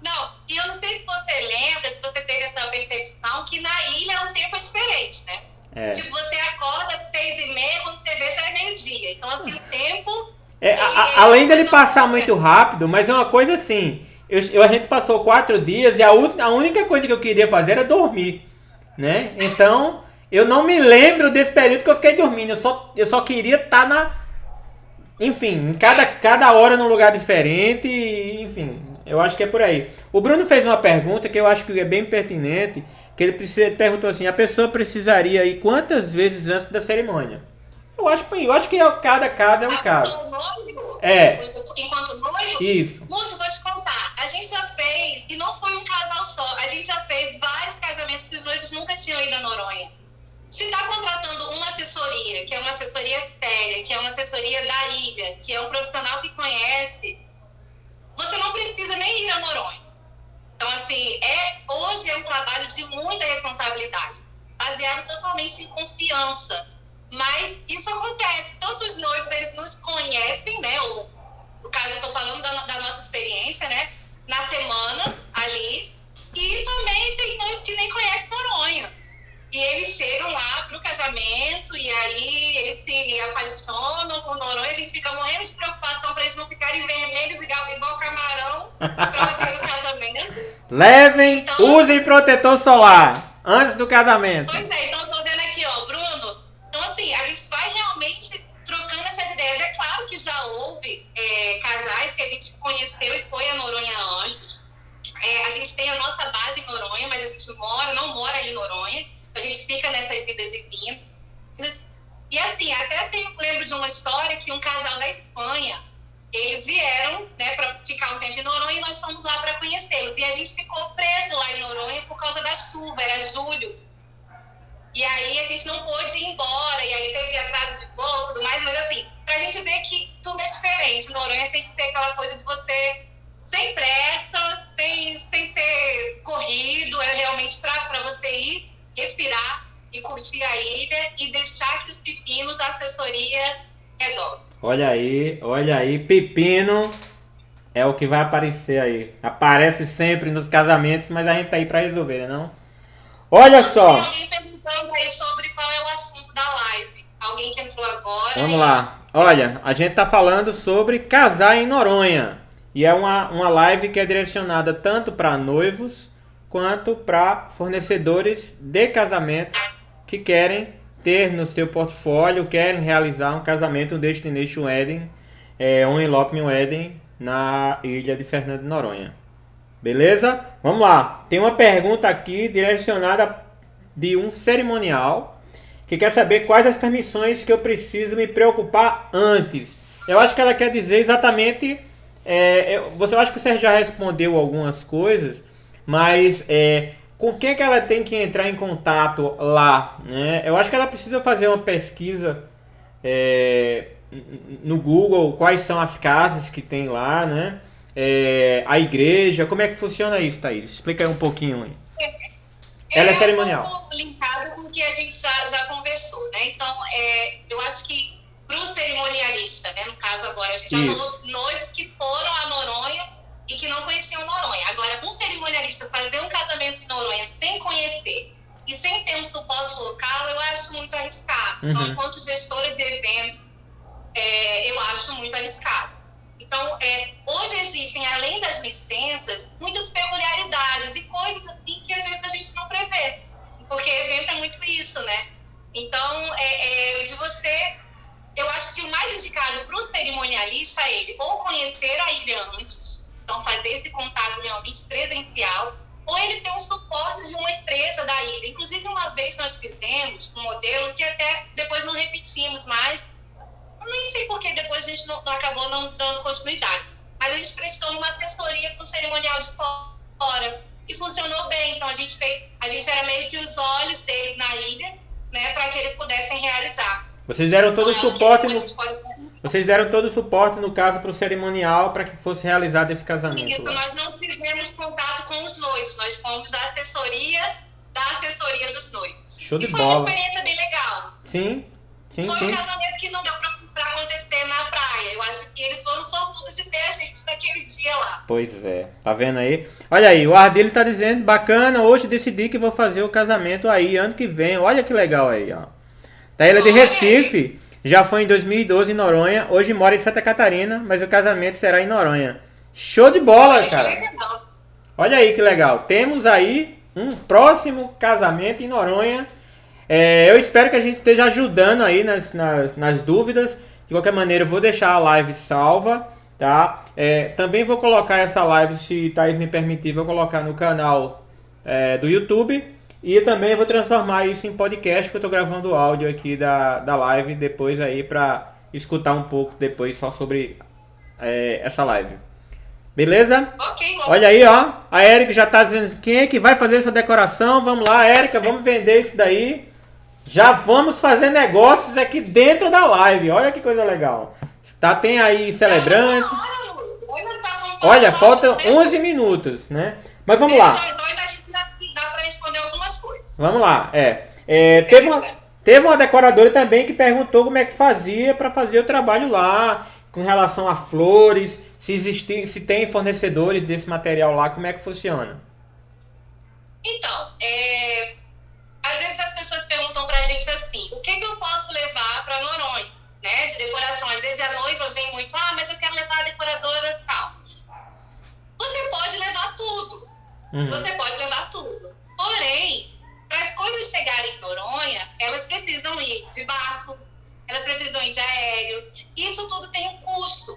Não, e eu não sei se você lembra, se você teve essa percepção, que na ilha o tempo é diferente, né? Tipo, você acorda às 6h30, quando você vê já é meio-dia. Então, assim, o tempo... além dele passar muito rápido, mas é uma coisa assim... A gente passou 4 dias e a única coisa que eu queria fazer era dormir, né? Então, eu não me lembro desse período que eu fiquei dormindo. Eu só queria estar enfim, em cada hora num lugar diferente, enfim, eu acho que é por aí. O Bruno fez uma pergunta que eu acho que é bem pertinente, que ele perguntou assim, a pessoa precisaria ir quantas vezes antes da cerimônia? Eu acho que cada caso é um caso. Enquanto noivo? Isso. Moço, vou te contar. A gente já fez, e não foi um casal só, a gente já fez vários casamentos que os noivos nunca tinham ido a Noronha. Se está contratando uma assessoria, que é uma assessoria séria, que é uma assessoria da ilha, que é um profissional que conhece, você não precisa nem ir a Noronha. Então, assim, hoje é um trabalho de muita responsabilidade, baseado totalmente em confiança. Mas isso acontece. Tanto os noivos, eles nos conhecem, né? No caso, eu estou falando da nossa experiência, né? Na semana, ali. E também tem noivo que nem conhece Noronha. E eles chegam lá pro casamento e aí eles se apaixonam por Noronha. A gente fica morrendo de preocupação para eles não ficarem vermelhos igual camarão para o dia do casamento. Levem, então, usem protetor solar antes do casamento. Pois é, então estou vendo aqui, ó, Bruno. Então, assim, a gente vai realmente trocando essas ideias. É claro que já houve casais que a gente conheceu e foi a Noronha antes. A gente tem a nossa base em Noronha, mas a gente não mora em Noronha. A gente fica nessas idas e vindas. E assim, até lembro de uma história que um casal da Espanha, eles vieram, né, para ficar um tempo em Noronha e nós fomos lá para conhecê-los. E a gente ficou preso lá em Noronha por causa da chuva, era julho. E aí a gente não pôde ir embora, e aí teve atraso de voo e tudo mais, mas assim, pra gente ver que tudo é diferente. Noronha tem que ser aquela coisa de você sem pressa, sem ser corrido, é realmente para você ir, respirar e curtir a ilha e deixar que os pepinos, a assessoria resolve. Olha aí, pepino é o que vai aparecer aí. Aparece sempre nos casamentos, mas a gente tá aí pra resolver, né não? Olha só! Tem alguém perguntando aí sobre qual é o assunto da live. Alguém que entrou agora. Vamos lá. Olha, a gente tá falando sobre casar em Noronha. E é uma live que é direcionada tanto para noivos quanto para fornecedores de casamento que querem ter no seu portfólio, querem realizar um casamento, um Destination Wedding, um Elopement Wedding na ilha de Fernando de Noronha. Beleza? Vamos lá. Tem uma pergunta aqui direcionada de um cerimonial que quer saber quais as permissões que eu preciso me preocupar antes. Eu acho que ela quer dizer exatamente... eu acho que você já respondeu algumas coisas, mas com quem que ela tem que entrar em contato lá? Né? Eu acho que ela precisa fazer uma pesquisa no Google, quais são as casas que tem lá, né? A igreja, como é que funciona isso, Thaís? Explica aí um pouquinho aí. Ela é cerimonial. Um pouco linkado com o que a gente já conversou, né? Então, eu acho que para o cerimonialista, né? No caso agora, a gente já falou noivos que foram a Noronha e que não conheciam Noronha. Agora, um cerimonialista fazer um casamento em Noronha sem conhecer e sem ter um suporte local, eu acho muito arriscado. Então, enquanto gestora de eventos, eu acho muito arriscado. Então, hoje existem, além das licenças, muitas peculiaridades e coisas assim que às vezes a gente não prevê. Porque evento é muito isso, né? Então, eu acho que o mais indicado para o cerimonialista é ele ou conhecer a ilha antes, então fazer esse contato realmente presencial, ou ele ter um suporte de uma empresa da ilha. Inclusive, uma vez nós fizemos um modelo que até depois não repetimos mais, nem sei porque depois a gente não acabou não dando continuidade, mas a gente prestou uma assessoria para o cerimonial de fora e funcionou bem. Então a gente era meio que os olhos deles na ilha, né, para que eles pudessem realizar. Vocês deram todo o suporte Vocês deram todo o suporte, no caso, para o cerimonial, para que fosse realizado esse casamento. Isso, nós não tivemos contato com os noivos, nós fomos a assessoria da assessoria dos noivos. Show de bola. E foi uma experiência bem legal. Sim. Foi um casamento que não deu para acontecer na praia. Eu acho que eles foram sortudos de ter a gente naquele dia lá. Pois é, tá vendo aí? Olha aí, o Ardilho tá dizendo, bacana, hoje decidi que vou fazer o casamento aí, ano que vem. Olha que legal aí, ó. Taíla de Recife, já foi em 2012 em Noronha, hoje mora em Santa Catarina, mas o casamento será em Noronha. Show de bola, cara! Olha aí que legal. Temos aí um próximo casamento em Noronha. Eu espero que a gente esteja ajudando aí nas dúvidas. De qualquer maneira, eu vou deixar a live salva, tá? Também vou colocar essa live, se Thaís me permitir, vou colocar no canal do YouTube. E também vou transformar isso em podcast, que eu estou gravando o áudio aqui da live depois aí para escutar um pouco depois só sobre essa live. Beleza? Ok. Olha aí, ó. A Érica já tá dizendo quem é que vai fazer essa decoração. Vamos lá, Érica, vamos vender isso daí. Já vamos fazer negócios aqui dentro da live. Olha que coisa legal. Tem aí celebrante. Olha, faltam 11 minutos, né? Mas vamos lá. Dá para responder algumas coisas. Vamos lá. Teve uma decoradora também que perguntou como é que fazia para fazer o trabalho lá, com relação a flores, se tem fornecedores desse material lá, como é que funciona? Então, às vezes as pessoas perguntam pra gente assim, o que eu posso levar para Noronha, né, de decoração? Às vezes a noiva vem muito, mas eu quero levar a decoradora tal. Você pode levar tudo. Você pode levar tudo. Porém, para as coisas chegarem em Noronha, elas precisam ir de barco, elas precisam ir de aéreo. Isso tudo tem um custo.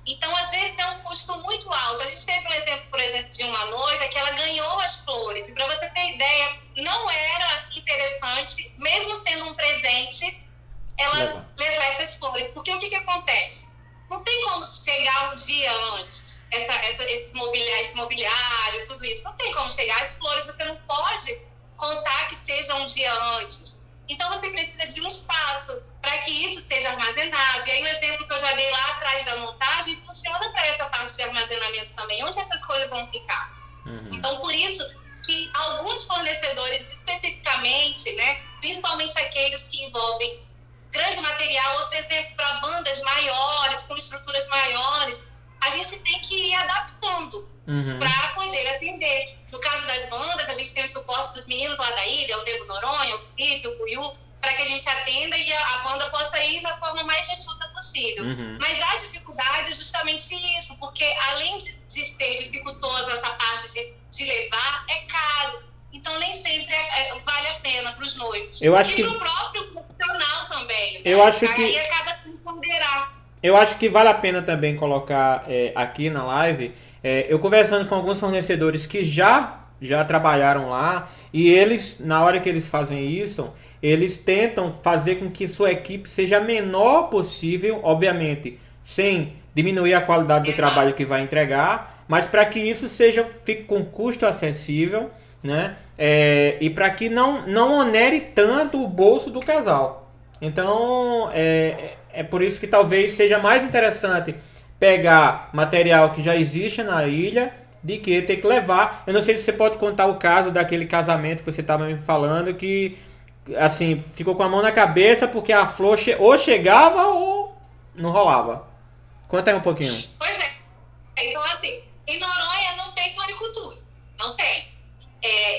Então, às vezes, é um custo muito alto. A gente teve um exemplo, por exemplo, de uma noiva que ela ganhou as flores. E para você ter ideia, não era interessante, mesmo sendo um presente, ela levar essas flores. Porque o que acontece? Não tem como chegar um dia antes, esse mobiliário, tudo isso. Não tem como chegar. As flores você não pode contar que seja um dia antes. Então, você precisa de um espaço para que isso seja armazenado. E aí, o exemplo que eu já dei lá atrás da montagem funciona para essa parte de armazenamento também. Onde essas coisas vão ficar? Então, por isso que alguns fornecedores especificamente, né, principalmente aqueles que envolvem grande material, outro exemplo para bandas maiores, com estruturas maiores, a gente tem que ir adaptando para poder atender. No caso das bandas, a gente tem o suporte dos meninos lá da ilha, o Nego Noronha, o Felipe, o Cuiú, para que a gente atenda e a banda possa ir da forma mais enxuta possível. Mas a dificuldade é justamente isso, porque além de ser dificultosa essa parte de levar, é caro. Então, nem sempre vale a pena para os noivos. Eu acho e que... para o próprio profissional também. Né? Eu acho aí que... acaba sem ponderar. Eu acho que vale a pena também colocar aqui na live, eu conversando com alguns fornecedores que já trabalharam lá, e eles, na hora que eles fazem isso, eles tentam fazer com que sua equipe seja a menor possível, obviamente, sem diminuir a qualidade do trabalho que vai entregar, mas para que isso fique com custo acessível, né? E para que não onere tanto o bolso do casal. Então, é por isso que talvez seja mais interessante pegar material que já existe na ilha de que ter que levar. Eu não sei se você pode contar o caso daquele casamento que você estava me falando que, assim, ficou com a mão na cabeça porque a flor ou chegava ou não rolava. Conta aí um pouquinho. Pois é. Então, assim, em Noronha não tem floricultura. Não tem.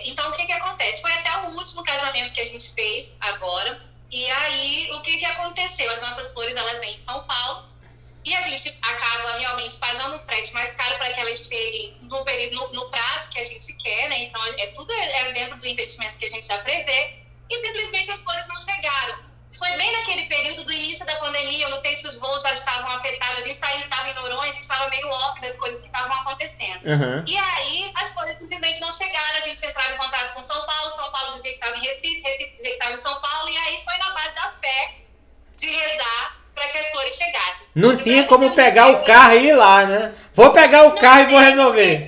Então, o que acontece? Foi até o último casamento que a gente fez agora. E aí, o que aconteceu? As nossas flores, elas vêm de São Paulo. E a gente acaba realmente pagando um frete mais caro para que elas cheguem no prazo que a gente quer, né? Então, tudo dentro do investimento que a gente já prevê. E simplesmente as flores não chegaram. Foi bem naquele período do início da pandemia, eu não sei se os voos já estavam afetados, a gente estava em Noronha, a gente estava meio off das coisas que estavam acontecendo. E aí, as flores simplesmente não chegaram, a gente entrava em contato com São Paulo dizia que estava em Recife dizia que estava em São Paulo, e aí foi na base da fé de rezar para que as flores chegassem. Não tinha como pegar o carro e ir lá, né? Vou pegar o carro e vou resolver.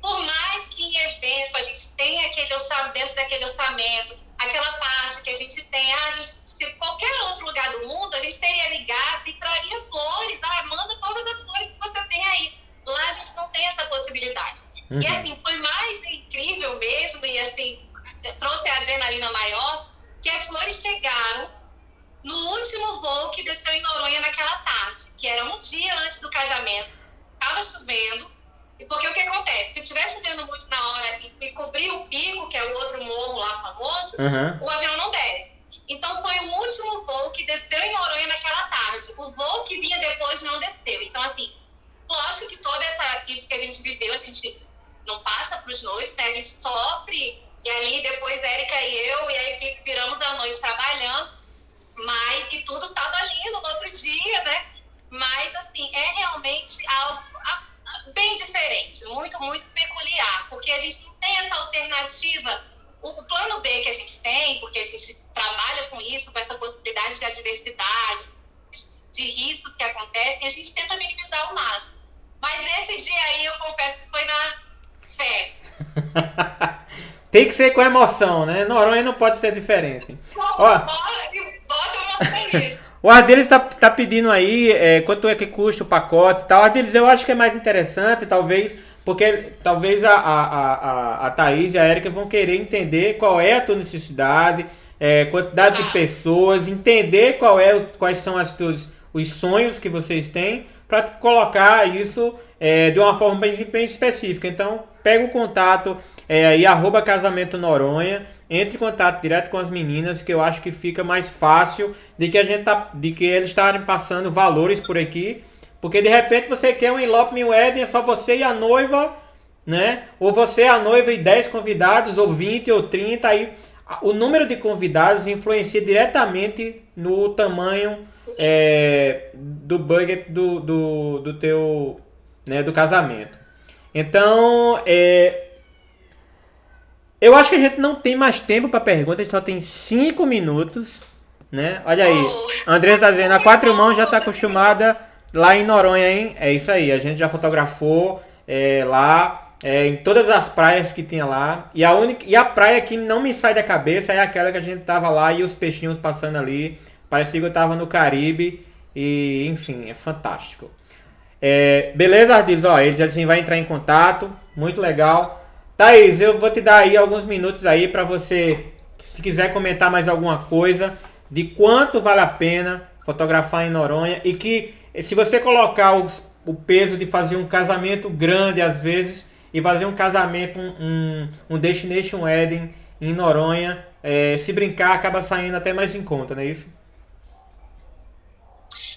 Por mais que em evento a gente tenha aquele orçamento, dentro daquele orçamento, aquela parte que a gente tem, se qualquer outro lugar do mundo, a gente teria ligado e traria flores, manda todas as flores que você tem aí. Lá a gente não tem essa possibilidade. E assim, foi mais incrível mesmo, e assim, trouxe a adrenalina maior, que as flores chegaram no último voo que desceu em Noronha naquela tarde, que era um dia antes do casamento, estava chovendo. Porque o que acontece? Se estiver chovendo muito na hora e cobrir o pico, que é o outro morro lá famoso, o avião não desce. Então foi o último voo que desceu em Noronha naquela tarde. O voo que vinha depois não desceu. Então, assim, lógico que isso que a gente viveu, a gente não passa para os noivos, né? A gente sofre, e ali depois Érica e eu e a equipe viramos a noite trabalhando, e tudo estava lindo no outro dia, né? Mas, assim, é realmente algo bem diferente, muito, muito peculiar, porque a gente não tem essa alternativa. O plano B que a gente tem, porque a gente trabalha com isso, com essa possibilidade de adversidade, de riscos que acontecem, a gente tenta minimizar ao máximo. Mas nesse dia aí, eu confesso que foi na fé. Tem que ser com emoção, né? Noronha não pode ser diferente. Bota emoção nisso. O Ardelis tá pedindo aí quanto é que custa o pacote e tal. Ardelis, eu acho que é mais interessante, talvez, porque talvez a Thaís e a Érica vão querer entender qual é a tua necessidade, quantidade de pessoas, entender quais são os sonhos que vocês têm, para colocar isso de uma forma bem específica. Então, pega o contato aí, @casamento Noronha. Entre em contato direto com as meninas, que eu acho que fica mais fácil de que eles estarem passando valores por aqui. Porque de repente você quer um elopement wedding, é só você e a noiva, né? Ou você, a noiva e 10 convidados, ou 20, ou 30. Aí o número de convidados influencia diretamente no tamanho do budget do teu, né, do casamento. Então, eu acho que a gente não tem mais tempo para perguntas, a gente só tem 5 minutos. né? Olha aí, Oh, a Andressa tá dizendo, a Quatro Mãos já tá muito acostumada lá em Noronha, hein? É isso aí, a gente já fotografou lá em todas as praias que tinha lá. E a praia que não me sai da cabeça é aquela que a gente tava lá e os peixinhos passando ali. Parecia que eu tava no Caribe. E, enfim, é fantástico. Beleza, Ardiz? Ó, ele já assim vai entrar em contato. Muito legal. Thaís, eu vou te dar aí alguns minutos aí para você, se quiser comentar mais alguma coisa, de quanto vale a pena fotografar em Noronha e que se você colocar o peso de fazer um casamento grande às vezes e fazer um casamento, um Destination Wedding em Noronha, se brincar acaba saindo até mais em conta, não é isso?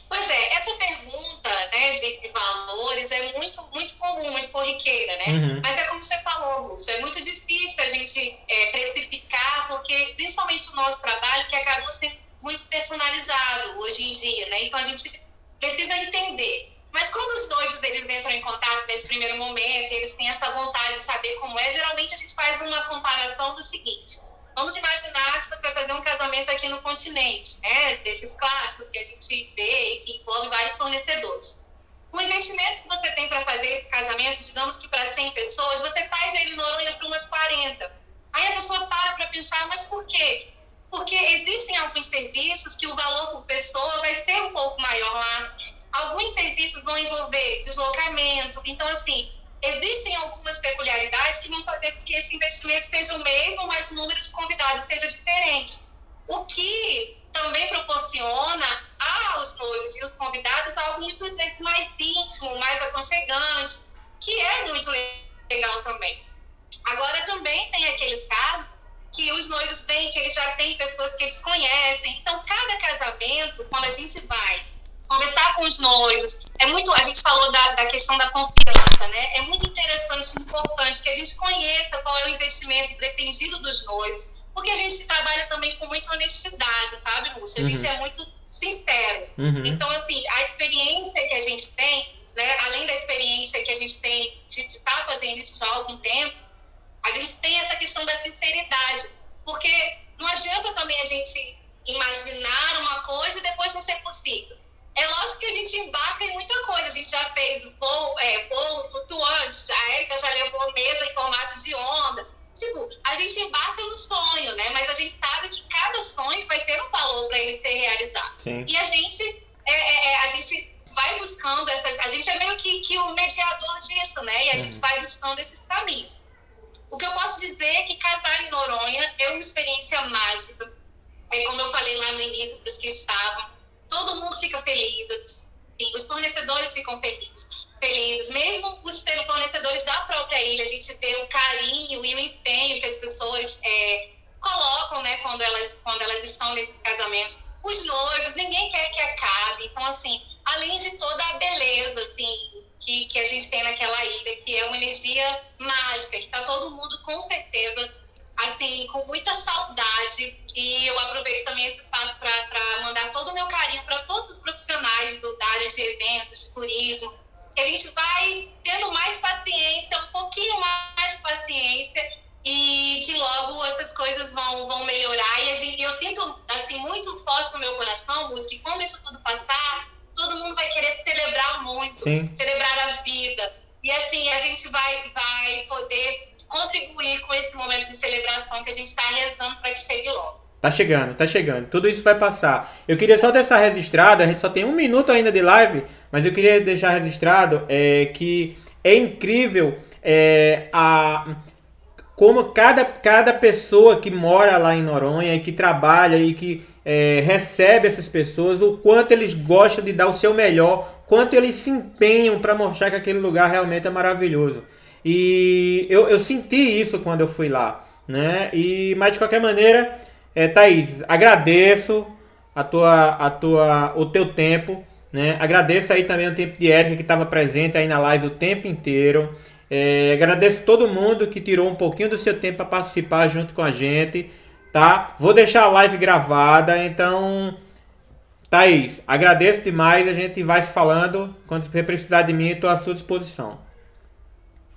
Pois é, essa pergunta, né, de valores é muito, muito comum, muito corriqueira, né? Uhum. Mas é como você falou, Lúcio, é muito difícil a gente precificar, porque principalmente o nosso trabalho, que acabou sendo muito personalizado hoje em dia, né? Então a gente precisa entender. Mas quando os noivos eles entram em contato nesse primeiro momento, eles têm essa vontade de saber como é, geralmente a gente faz uma comparação do seguinte: vamos imaginar que você vai fazer um casamento aqui no continente, né? Desses clássicos que a gente vê e que envolve vários fornecedores. O investimento que você tem para fazer esse casamento, digamos que para 100 pessoas, você faz ele em Noronha para umas 40. Aí a pessoa para pensar, mas por quê? Porque existem alguns serviços que o valor por pessoa vai ser um pouco maior lá. Alguns serviços vão envolver deslocamento. Então, assim, existem algumas peculiaridades que vão fazer com que esse investimento seja o mesmo, mas o número de convidados seja diferente. O que também proporciona aos noivos e os convidados algo muitas vezes mais íntimo, mais aconchegante, que é muito legal também. Agora, também tem aqueles casos que os noivos veem que eles já têm pessoas que eles conhecem. Então, cada casamento, quando a gente vai conversar com os noivos, a gente falou da questão da confiança, né? É muito interessante e importante que a gente conheça qual é o investimento pretendido dos noivos, porque a gente trabalha também com muita honestidade, sabe, Lúcia? A gente é muito sincero. Uhum. Então, assim, a experiência que a gente tem, né, além da experiência que a gente tem de estar fazendo isso já há algum tempo, a gente tem essa questão da sinceridade, porque não adianta também a gente imaginar uma coisa e depois não ser possível. É lógico que a gente embarca em muita coisa. A gente já fez bolo flutuante, a Érica já levou mesa em formato de onda. Tipo, a gente embarca no sonho, né? Mas a gente sabe que cada sonho vai ter um valor para ele ser realizado. Sim. E a gente vai buscando a gente é meio que o mediador disso, né? E a gente vai buscando esses caminhos. O que eu posso dizer é que casar em Noronha é uma experiência mágica. Como eu falei lá no início para os que estavam, todo mundo fica feliz, assim, os fornecedores ficam felizes, mesmo os fornecedores da própria ilha, a gente vê o carinho e o empenho que as pessoas colocam, né, quando elas estão nesses casamentos. Os noivos, ninguém quer que acabe. Então, assim, além de toda a beleza, assim, que a gente tem naquela ilha, que é uma energia mágica, que está todo mundo, com certeza, assim, com muita saudade. E eu aproveito também esse espaço para mandar todo o meu carinho para todos os profissionais da área de eventos, de turismo, que a gente vai tendo mais paciência, um pouquinho mais de paciência, e que logo essas coisas vão melhorar. E eu sinto, assim, muito forte no meu coração, Lúcio, que quando isso tudo passar, todo mundo vai querer celebrar muito. Sim. Celebrar a vida. E assim, a gente vai poder contribuir com esse momento de celebração que a gente está rezando para que chegue logo. Tá chegando. Tudo isso vai passar. Eu queria só deixar registrado, a gente só tem 1 minuto ainda de live, mas eu queria deixar registrado que é incrível como cada pessoa que mora lá em Noronha e que trabalha e que recebe essas pessoas, o quanto eles gostam de dar o seu melhor, quanto eles se empenham para mostrar que aquele lugar realmente é maravilhoso. E eu senti isso quando eu fui lá, né? Mas de qualquer maneira, Thaís, agradeço o teu tempo, né? Agradeço aí também o tempo de Érica, que estava presente aí na live o tempo inteiro. Agradeço todo mundo que tirou um pouquinho do seu tempo para participar junto com a gente, tá? Vou deixar a live gravada, então, Thaís, agradeço demais, a gente vai se falando. Quando você precisar de mim, estou à sua disposição.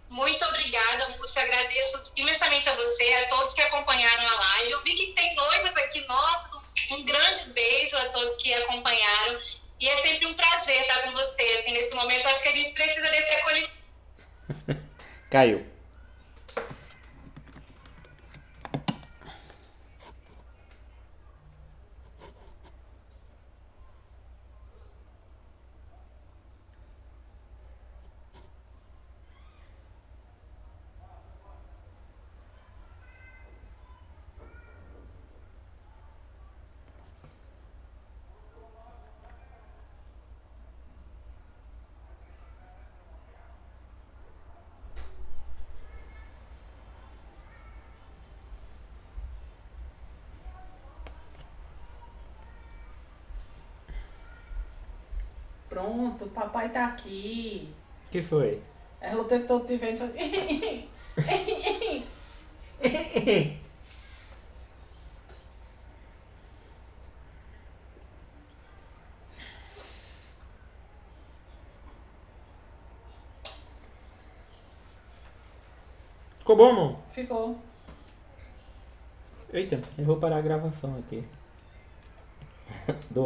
Muito obrigada, Lúcio. Agradeço imensamente a você, a todos que acompanharam a live. Eu vi que tem noivas aqui, nossa, Um grande beijo a todos que acompanharam. E é sempre um prazer estar com você, assim, nesse momento. Acho que a gente precisa desse acolhimento. Caiu. Pronto, papai tá aqui. Que foi? Ela o tempo todo te vendo. Só... Ficou bom, amor? Ficou. Eita, eu vou parar a gravação aqui. Do